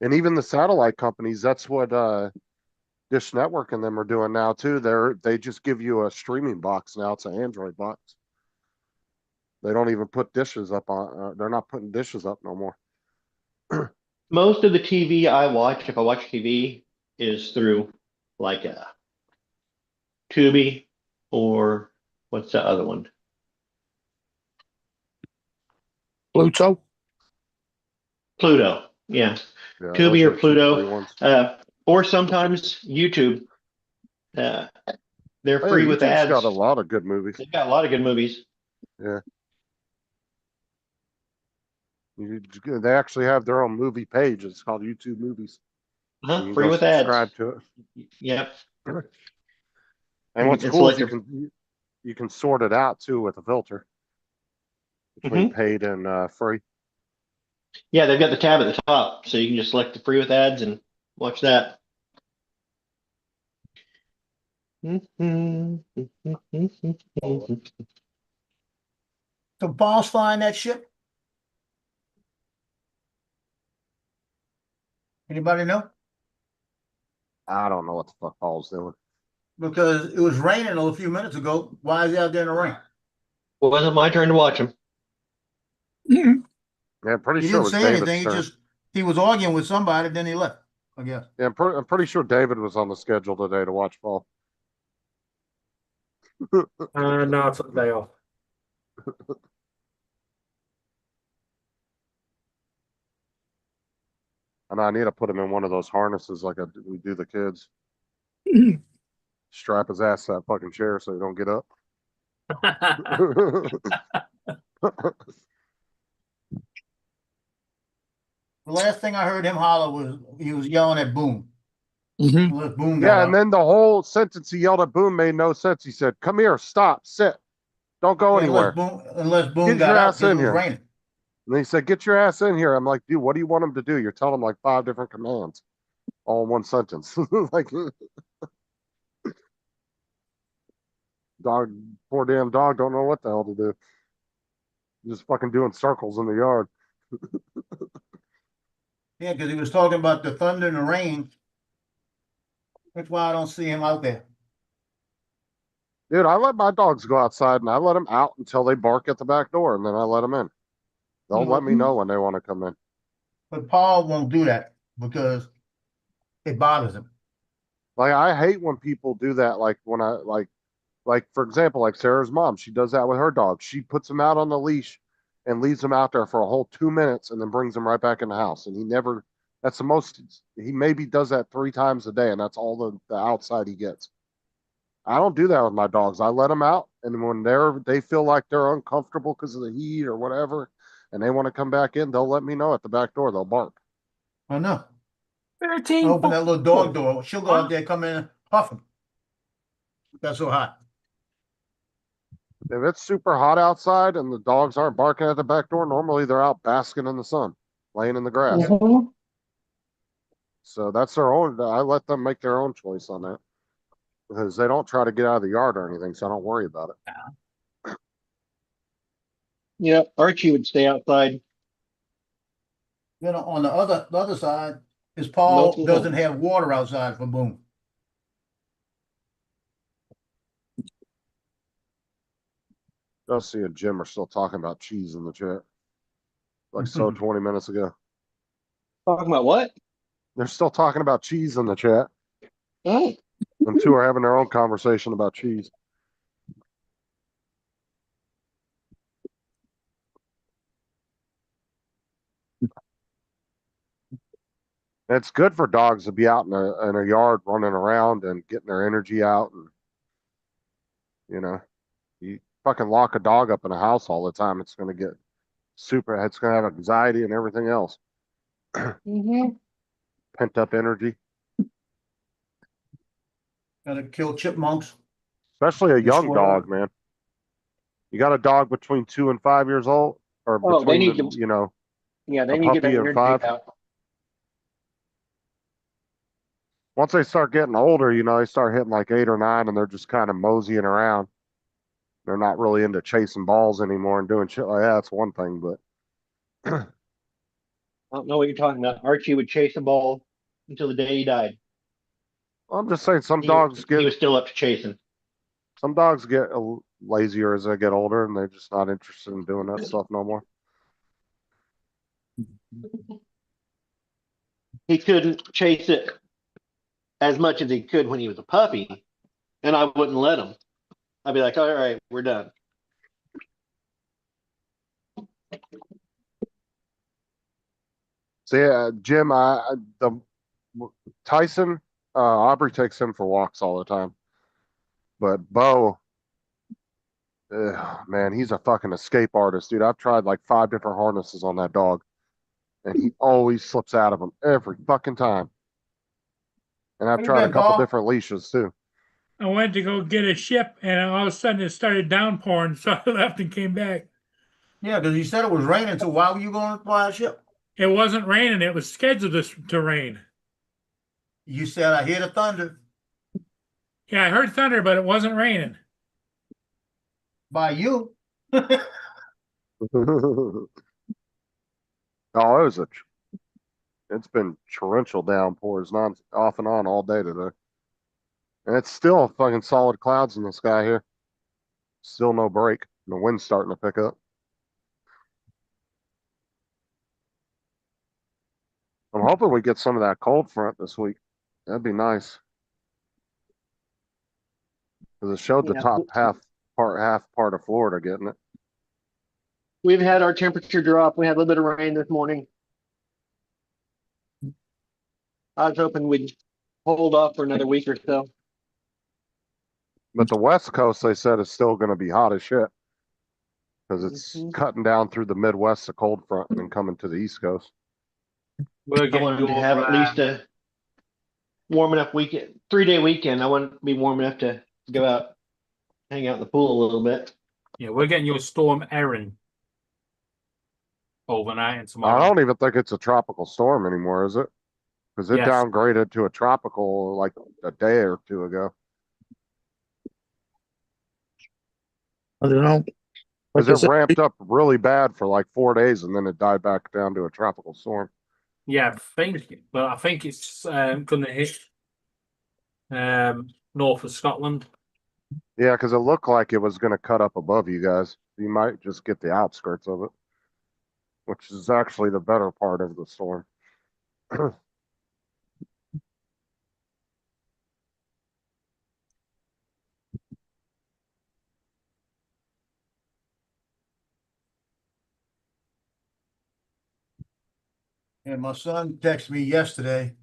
And even the satellite companies, that's what Dish Network and them are doing now too. They just give you a streaming box now. It's an Android box. They don't even put dishes up on. They're not putting dishes up no more. Most of the TV I watch, if I watch TV, is through like a Tubi or what's the other one? Pluto. Pluto. Yeah. Yeah, Tubi those or are the two free Pluto. ones. Or sometimes YouTube. They're Oh, free yeah, with YouTube's ads. got a lot of good movies. They've got a lot of good movies. Yeah. They actually have their own movie page. It's called YouTube Movies. You can Free go with ads. subscribe to Yep. it. And what's It's cool is like you can sort it out too with a filter between paid and free. yeah, they've got the tab at the top, so you can just select the free with ads and watch that. So Paul's flying that ship? Anybody know? I don't know what the fuck Paul's doing. Because it was raining a few minutes ago. Why is he out there in the rain? Well, wasn't my turn to watch them. Yeah, I'm pretty He sure it didn't was say David's anything. turn. He was arguing with somebody, then he left, I guess. Yeah, I'm pretty sure David was on the schedule today to watch Paul. No, I took the day off. And I need to put him in one of those harnesses like we do the kids. Strap his ass to that fucking chair so he don't get up. The last thing I heard him holler was he was yelling at Boone. Mhm. Unless Boone got Yeah, up. and then the whole sentence he yelled at Boone made no sense. He said, "Come here, stop, sit, don't go anywhere. Unless Boone Get your got up ass because it in was here." raining. And he said, "Get your ass in here." I'm like, dude, what do you want him to do? You're telling him like 5 different commands, all in one sentence. Like, dog, poor damn dog, don't know what the hell to do. just fucking doing circles in the yard. Yeah, because he was talking about the thunder and the rain. That's why I don't see him out there. Dude, I let my dogs go outside and I let them out until they bark at the back door and then I let them in. They'll let me know when they want to come in. But Paul won't do that because it bothers him. Like I hate when people do that. Like when I like for example, like Sarah's mom, she does that with her dog. She puts him out on the leash and leaves him out there for a whole 2 minutes and then brings him right back in the house. And he never. That's the most. He maybe does that 3 times a day, and that's all the outside he gets. I don't do that with my dogs. I let them out, and when they feel like they're uncomfortable because of the heat or whatever, and they want to come back in, they'll let me know at the back door. They'll bark. I know. 13. Open that little dog door. She'll go out there, come in, huff him. That's so hot. If it's super hot outside and the dogs aren't barking at the back door, normally they're out basking in the sun, laying in the grass. So that's their own. I let them make their own choice on that because they don't try to get out of the yard or anything. So I don't worry about it. Yeah, Archie would stay outside. You know, on the other side is Paul doesn't have water outside for Boone. Dusty and Jim are still talking about cheese in the chat. Like so 20 minutes ago. Talking about what? They're still talking about cheese in the chat. Oh. Them two are having their own conversation about cheese. It's good for dogs to be out in a yard running around and getting their energy out. And, you know, you fucking lock a dog up in a house all the time, it's going to get it's going to have anxiety and everything else. Pent up energy. Gotta kill chipmunks. Especially a young Destroy dog, them. man. You got a dog between 2 and 5 years old, or Oh, they between need to- you know, Yeah, they a need to get puppy that and energy 5. out. Once they start getting older, you know, they start hitting like 8 or 9, and they're just kind of moseying around. They're not really into chasing balls anymore and doing shit like that. That's one thing, but I don't know what you're talking about. Archie would chase a ball until the day he died. I'm just saying He was still up to chasing. some dogs get lazier as they get older, and they're just not interested in doing that stuff no more. He couldn't chase it as much as he could when he was a puppy, and I wouldn't let him. I'd be like, all right, we're done. So yeah, Jim, Tyson, Aubrey takes him for walks all the time, but Bo, man, he's a fucking escape artist, dude. I've tried like 5 different harnesses on that dog, and he always slips out of them every fucking time. And I've Where you tried a been, couple Paul? different leashes too. I went to go get a ship, and all of a sudden it started downpouring, so I left and came back. Yeah, because you said it was raining, so why were you going to fly a ship? It wasn't raining; it was scheduled to rain. You said I hear the thunder Yeah, I heard thunder, but it wasn't raining. by you. Oh, it's been torrential downpours off and on all day today. And it's still fucking solid clouds in the sky here. Still no break. The wind's starting to pick up. I'm hoping we get some of that cold front this week. That'd be nice. Because it showed the Yeah. top half part of Florida getting it. We've had our temperature drop. We had a little bit of rain this morning. I was hoping we'd hold off for another week or so. But the West Coast, they said, is still going to be hot as shit. Because it's Mhm. cutting down through the Midwest, the cold front, and then coming to the East Coast. We're I getting wanted to your, have at least a warm enough weekend, 3-day weekend. I want to be warm enough to go out, hang out in the pool a little bit. yeah, we're getting your storm Erin overnight and I tomorrow. don't even think it's a tropical storm anymore, is it? Because it Yes. downgraded to a tropical like a day or 2 ago. I don't know. Because Like I it said, ramped up really bad for like 4 days and then it died back down to a tropical storm. Yeah, I think it's going to hit north of Scotland. Yeah, because it looked like it was going to cut up above you guys. You might just get the outskirts of it, which is actually the better part of the storm. And my son texted me yesterday.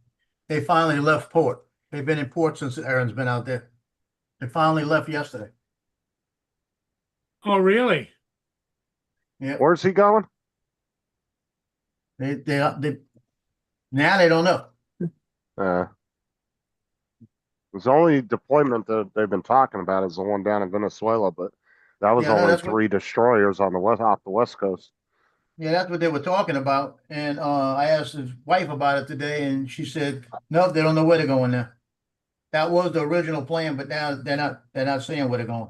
They finally left port. They've been in port since Aaron's been out there. They finally left yesterday. Oh, really? Yeah, Where's he going? they now they don't know. The only deployment that they've been talking about is the one down in Venezuela, but that was Yeah, no, only that's what- 3 destroyers on the off the west coast. Yeah, that's what they were talking about. And I asked his wife about it today, and she said, no, they don't know where they're going now. That was the original plan, but now they're not saying where they're going.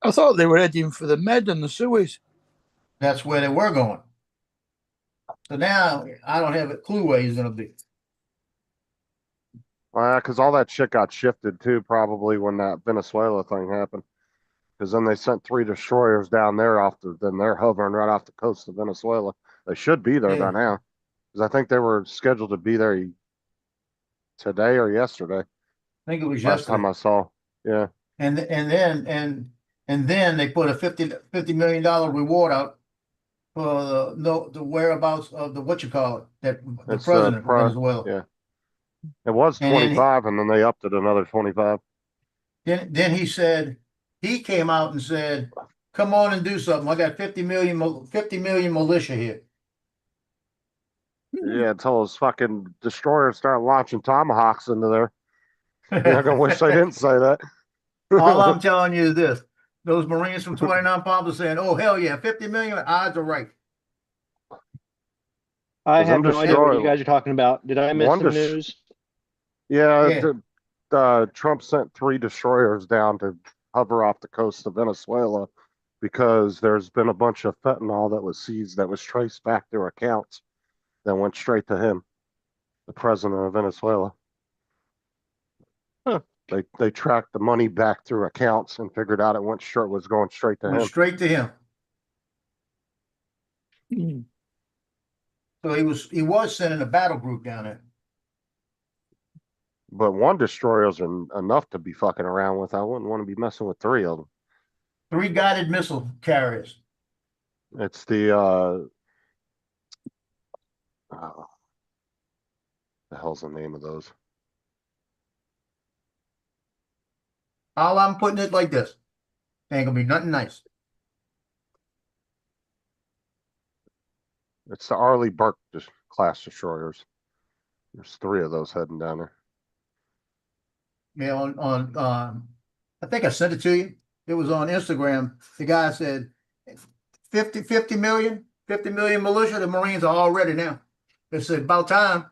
I thought they were heading for the Med and the Suez. That's where they were going. So now I don't have a clue where he's gonna be. Because all that shit got shifted too, probably when that Venezuela thing happened. Because then they sent 3 destroyers down there then they're hovering right off the coast of Venezuela. They should be there by Yeah. now. Because I think they were scheduled to be there today or yesterday. I think it was Last time yesterday. I saw. Yeah. And then they put a $50 million reward out for the whereabouts of the that the It's, president of Venezuela. Yeah. It was And then 25 and then they upped it another 25. Then he said, he came out and said, come on and do something. I got 50 million militia here. Yeah, until those fucking destroyers start launching tomahawks into there. You're not gonna wish they didn't say that. All I'm telling you is this. Those Marines from 29 Palms are saying, oh, hell yeah, 50 million, odds are right. I 'Cause have them no idea what you destroy- guys are talking about. Did I miss One some dis- news? Yeah, Trump sent 3 destroyers down to hover off the coast of Venezuela because there's been a bunch of fentanyl that was seized that was traced back through accounts that went straight to him, the president of Venezuela. Huh. They tracked the money back through accounts and figured out it was going straight to Went him. straight to him. Hmm. So he was sending a battle group down there. But 1 destroyer's enough to be fucking around with. I wouldn't want to be messing with 3 of them. 3 guided missile carriers. It's the the hell's the name of those? All I'm putting it like this. Ain't gonna be nothing nice. It's the Arleigh Burke class destroyers. There's 3 of those heading down there. Yeah, on I think I sent it to you. It was on Instagram. The guy said 50 million militia. The Marines are all ready now. They said about time.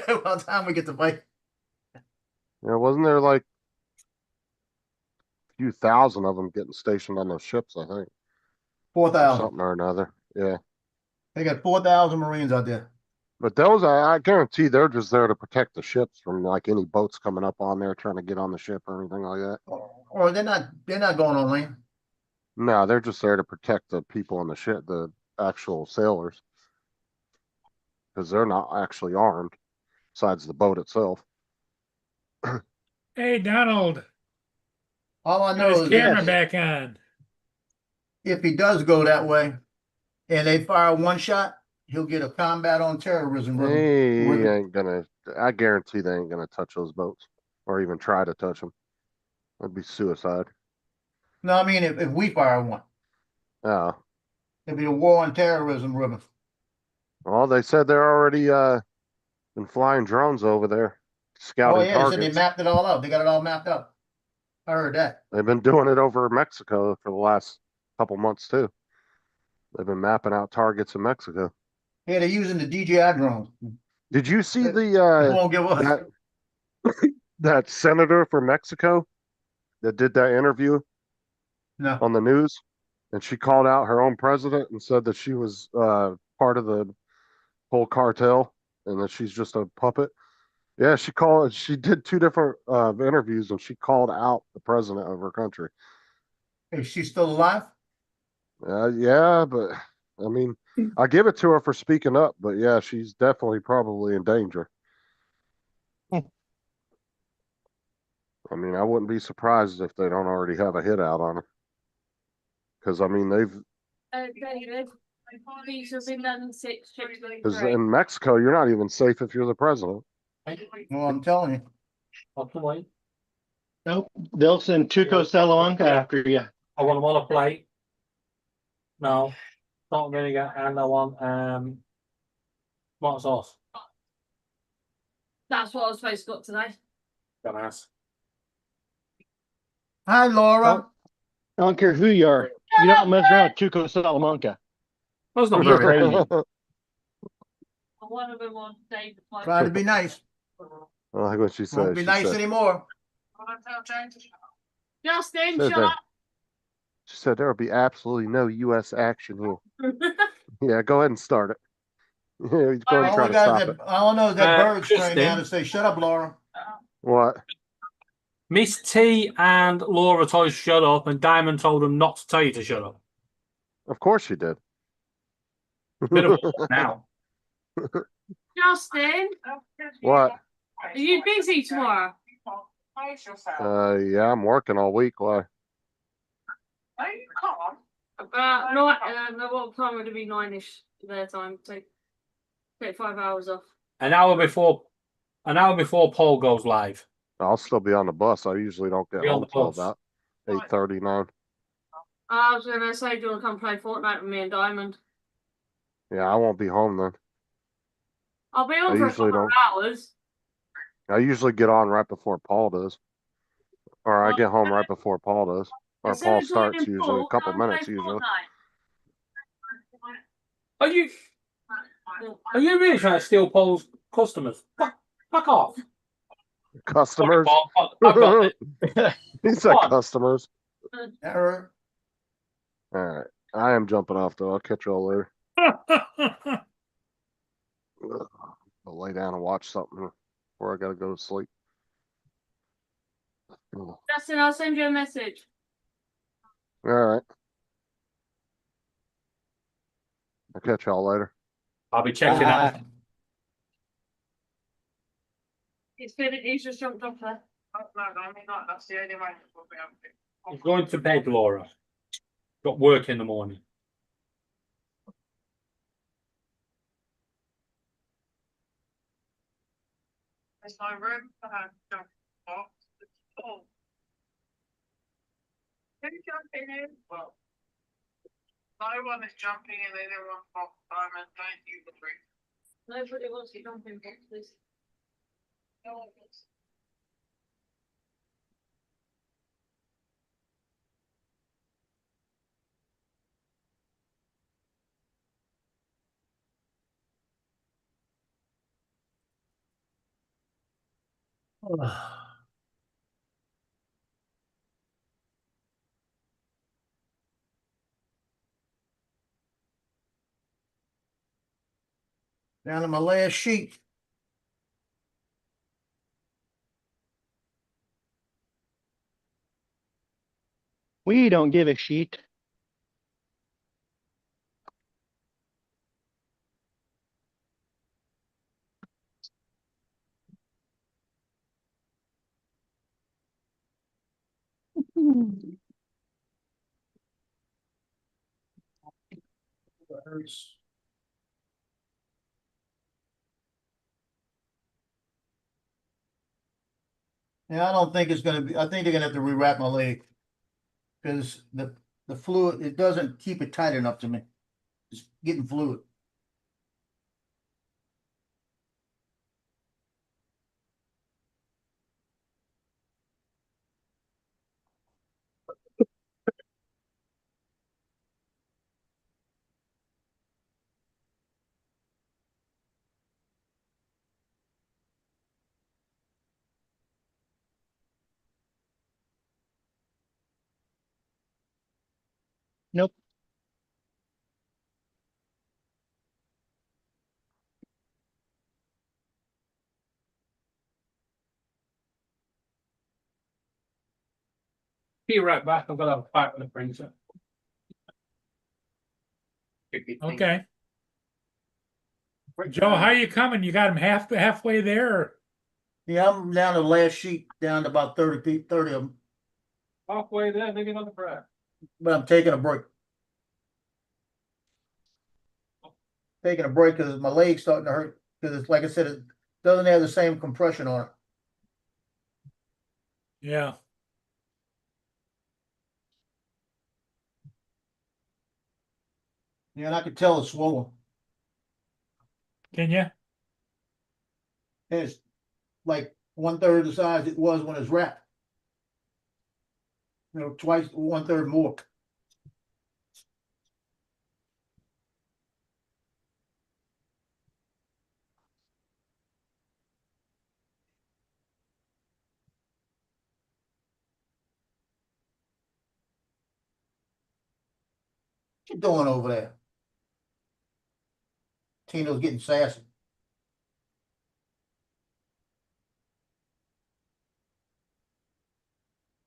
About time we get to fight. Yeah, wasn't there like a few thousand of them getting stationed on those ships, I think. Or 4,000. something or another. Yeah. They got 4,000 Marines out there. But those, I guarantee they're just there to protect the ships from like any boats coming up on there trying to get on the ship or anything like that. Or they're not going on land. No, they're just there to protect the people on the ship, the actual sailors. Because they're not actually armed, besides the boat itself. Hey, Donald, All I got know his is camera that back on. if he does go that way and they fire one shot, he'll get a combat on terrorism. They ribbon. ain't gonna, I guarantee they ain't gonna touch those boats or even try to touch them. That'd be suicide. No, I mean if we fire one, Yeah. it'll be a war on terrorism ribbon. Well, they said they're already been flying drones over there, Oh scouting yeah, they said they targets. mapped it all out. They got it all mapped out. I heard that. They've been doing it over Mexico for the last couple months too. They've been mapping out targets in Mexico. Yeah, they're using the DJI drones. Did you see They the won't give us. that senator from Mexico that did that interview No. on the news? and she called out her own president and said that she was part of the whole cartel and that she's just a puppet. Yeah, she did 2 different interviews and she called out the president of her country. Is she still alive? Yeah, but I mean, I give it to her for speaking up, but yeah, she's definitely probably in danger. I mean, I wouldn't be surprised if they don't already have a hit out on her. Because I mean, David, these have been done six, because in Mexico, you're not even safe if you're the president. Well, I'm telling you. Up the way. Nope. They'll send Tuco Salamanca after you. I want them on a plate. No, salt and vinegar, and I want tomato sauce. That's what I was supposed to got today. Dumbass. Hi, Laura. I don't care who you are. You don't mess around with Tuco Salamanca. That's not You're very crazy. One of them on David. Try to be nice. I like what she said. Won't be She nice said, anymore. Justin, Said shut that. up. she said there will be absolutely no U.S. action here. Yeah, go ahead and start it. Yeah, go ahead and All try we to got stop is it. that, all I know is that bird's Justin. turning down to say, shut up, Laura. What? Miss T and Laura told you to shut up, and Diamond told them not to tell you to shut up. Of course she did. Bit of now. Justin, What? are you busy tomorrow? Yeah, I'm working all week. Why? About night. What time would it be? 9ish their time. Take 5 hours off. An hour before Paul goes live. I'll still be on the bus. I usually don't get Be on home the till bus. about 8:39. I was gonna say, do you want to come play Fortnite with me and Diamond? Yeah, I won't be home then. I'll be on I for a usually couple of don't. hours. I usually get on right before Paul does, or I get home right before Paul does, or Instead Paul of starts joining usually a Paul, couple come and minutes play usually. Fortnite. Are you really trying to steal Paul's customers? Fuck off. Customers. Paul, I've got it. He said Come on. customers. Error. All right, I am jumping off though. I'll catch y'all later. I'll lay down and watch something before I gotta go to sleep. All Justin, I'll send you a message. right, I'll catch y'all later. I'll be checking out. He's just jumped off there. That's the only way. I'm going to bed, Laura. Got work in the morning. It's my room. Jump box. It's full. Who's jumping in? Well, no one is jumping in anyone's box. Diamond, don't you agree? Nobody wants to jump in boxes. No one wants. Down to my last sheet. We don't give a shit. Yeah, I don't think it's gonna be, I think they're gonna have to rewrap my leg. Cause the fluid, it doesn't keep it tight enough to me. It's getting fluid. Nope. Be right back. I've got to have a fight with the printer. Okay. Joe, how you coming? You got him halfway there? Or? Yeah, I'm down to the last sheet, down to about 30 of them, Halfway there, maybe another breath. but I'm taking a break. Taking a break because my leg's starting to hurt, because it's, like I said, it doesn't have the same compression on it. Yeah. Yeah, and I could tell it's swollen. Can you? And it's like 1/3 the size it was when it's wrapped. You know, twice, 1/3 more. What you doing over there? Tino's getting sassy.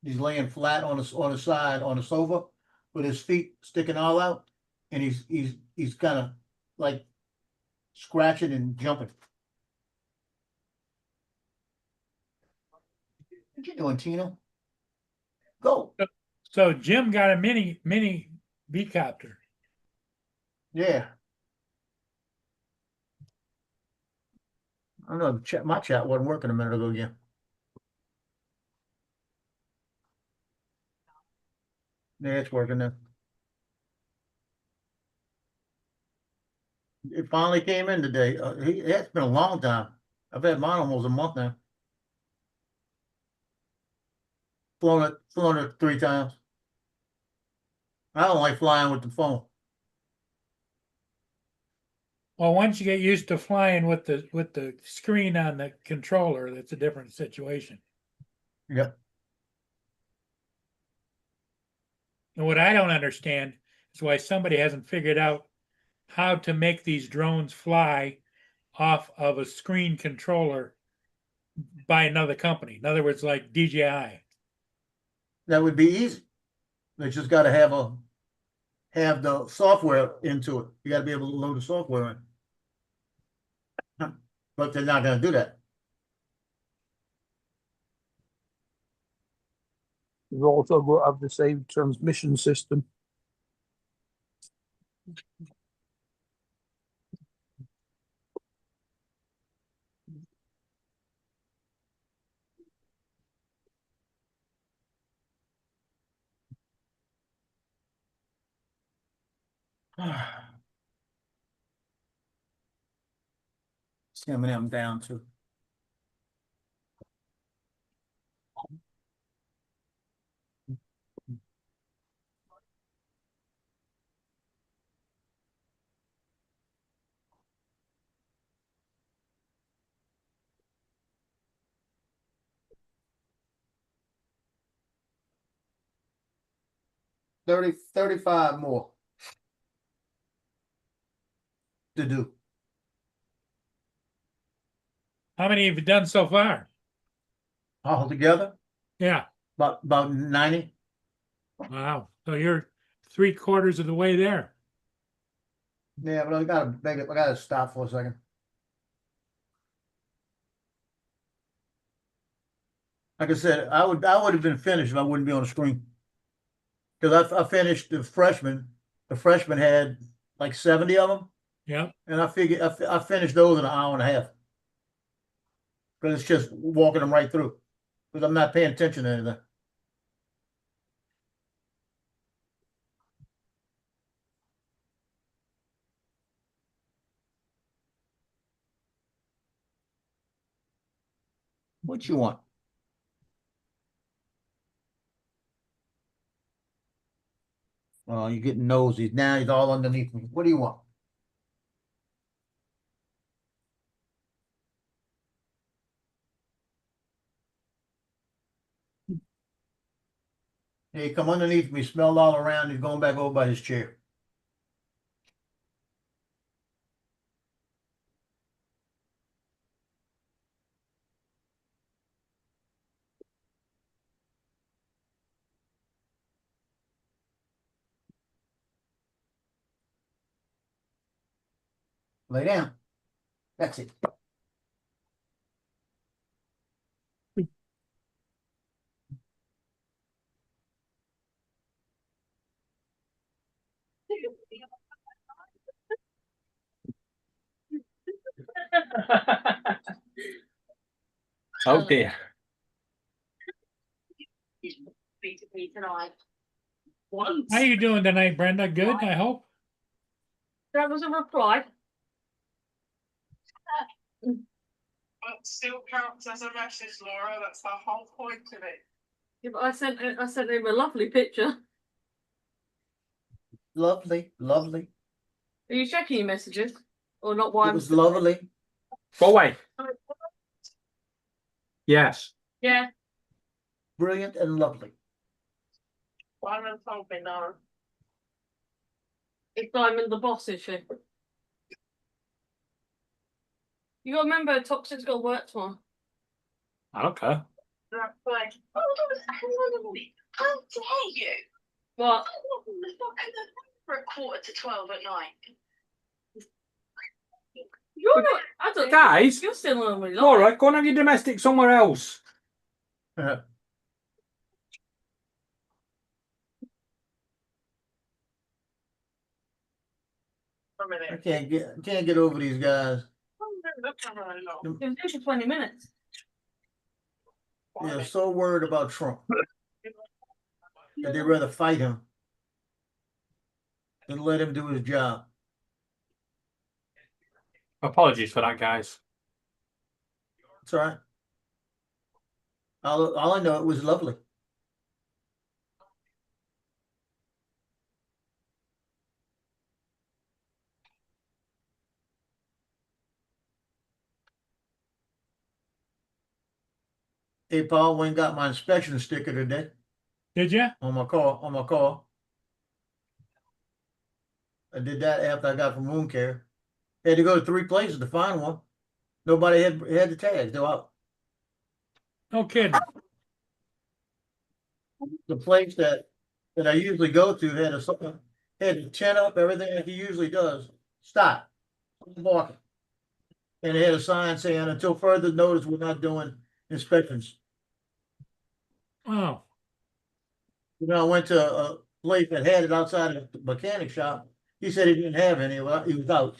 He's laying flat on the side on the sofa with his feet sticking all out, and he's kind of like scratching and jumping. What you doing, Tino? Go. So Jim got a mini V-copter. Yeah. I don't know. My chat wasn't working a minute ago again. Yeah, it's working now. It finally came in today. It's been a long time. I've had mine almost a month now. Flown it 3 times. I don't like flying with the phone. Well, once you get used to flying with the screen on the controller, that's a different situation. Yep. And what I don't understand is why somebody hasn't figured out how to make these drones fly off of a screen controller by another company. In other words, like DJI. That would be easy. They just got to have the software into it. You got to be able to load the software in. But they're not going to do that. We've also got to have the same transmission system. See how many I'm down to. Thirty 35 more to do. How many have you done so far? All together, Yeah. about 90. Wow. So you're 3/4 of the way there. Yeah, but I gotta stop for a second. Like I said, I would have been finished if I wouldn't be on the screen. Because I finished the freshman. The freshman had like 70 of them, Yeah. and I figured I finished those in an hour and a half. Because it's just walking them right through. Because I'm not paying attention to anything. What you want? Oh, you're getting nosy. Now he's all underneath me. What do you want? Hey, come underneath me, smelled all around. He's going back over by his chair. Lay down. That's it. Oh dear. Speak to me tonight. How you doing tonight, Brenda? Good, I hope. That was a reply. But still counts as a message, Laura. That's the whole point of it. Yeah, but I sent him a lovely picture. Lovely, lovely. Are you checking your messages? Or not why It I'm was still- lovely. Go away. Yes. Yeah. Brilliant and lovely. Simon told me no. It's Diamond the boss, is she? You gotta remember Toxic's got work tomorrow. I don't care. That's like, hang on a minute. How dare you? What? For a 11:45 at night. You're not I don't Guys, you're still on with Laura, go and have your domestic somewhere else. A minute. I can't get over these guys. It was just for 20 minutes. They're so worried about Trump that they'd rather fight him than let him do his job. Apologies for that, guys. It's all right. All I know, it was lovely. Hey, Paul, went and got my inspection sticker today Did you? on my car. I did that after I got from Wound Care. Had to go to 3 places to find one. Nobody had the tags. They're out. No kidding. The place that I usually go to had the tent up, everything like he usually does. Stop. Walking. And it had a sign saying, until further notice, we're not doing inspections. Oh, You know, I went to a place that had it outside of the mechanic shop. He said he didn't have any. Well, he was out.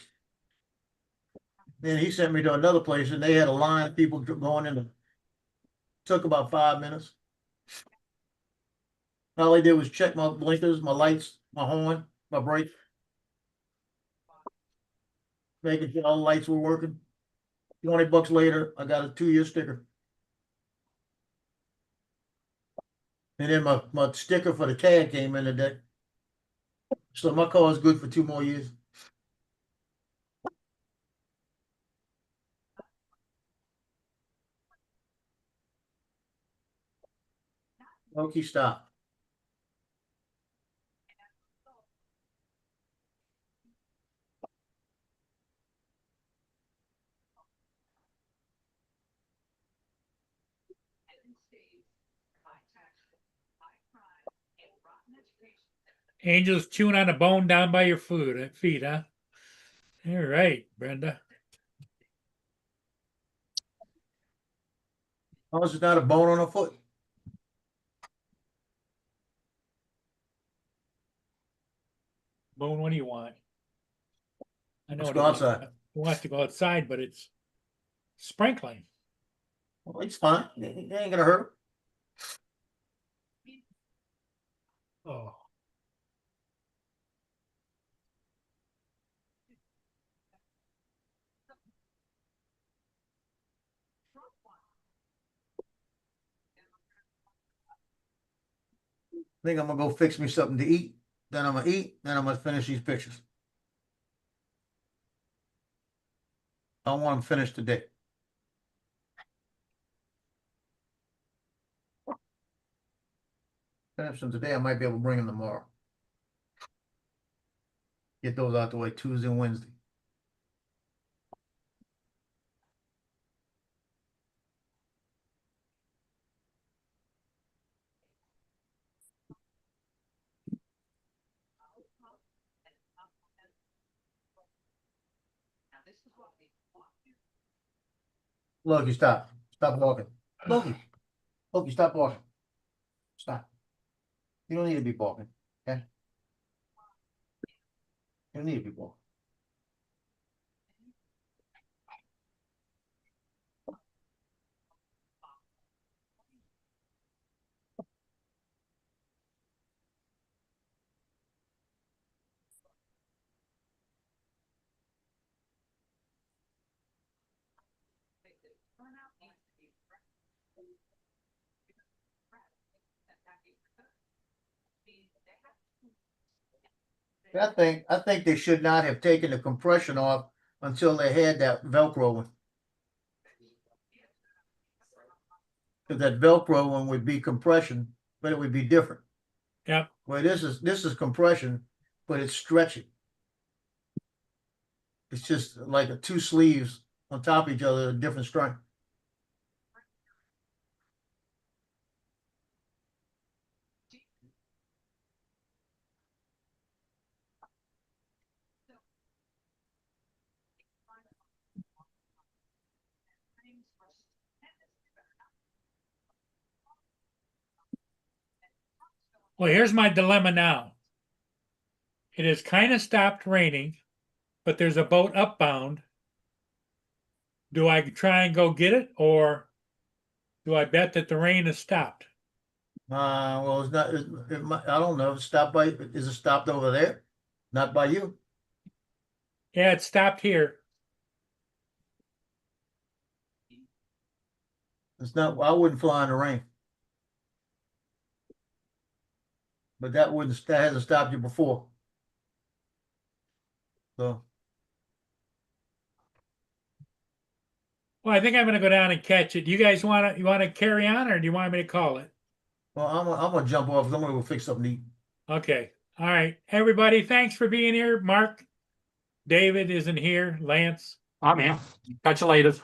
Then he sent me to another place and they had a line of people going in. Took about 5 minutes. All they did was check my blinkers, my lights, my horn, my brake. Making sure all the lights were working. $20 later, I got a 2-year sticker. And then my sticker for the tag came in today. So my car is good for 2 more years. Okay, stop. Angel's chewing on a bone down by your feet, huh? All right, Brenda. Oh, it's not a bone on her foot. Bone, what do you want? I know Let's what go he wants. outside. He wants to go outside, but it's sprinkling. Well, it's fine. It ain't gonna hurt. Oh. I think I'm gonna go fix me something to eat. Then I'm gonna eat. Then I'm gonna finish these pictures. I want them finished today. Finish them today. I might be able to bring them tomorrow. Get those out the way Tuesday and Wednesday. Loki, stop. Stop walking. Loki. Loki, stop walking. Stop. You don't need to be walking, okay? You don't need to be walking. I think they should not have taken the compression off until they had that Velcro one. Cause that Velcro one would be compression, but it would be different. Yep. Well, this is compression, but it's stretchy. It's just like two sleeves on top of each other, a different strength. Well, here's my dilemma now. It has kind of stopped raining, but there's a boat upbound. Do I try and go get it, or do I bet that the rain has stopped? Well, it's not, I don't know, is it stopped over there? Not by you? Yeah, it stopped here. It's not, I wouldn't fly in the rain. But that hasn't stopped you before. So, Well, I think I'm going to go down and catch it. Do you guys want to carry on, or do you want me to call it? well, I'm gonna jump off, 'cause I'm gonna go fix something to eat. Okay. All right. Everybody, thanks for being here. Mark, David isn't here. Lance. I'm here. Catch you later.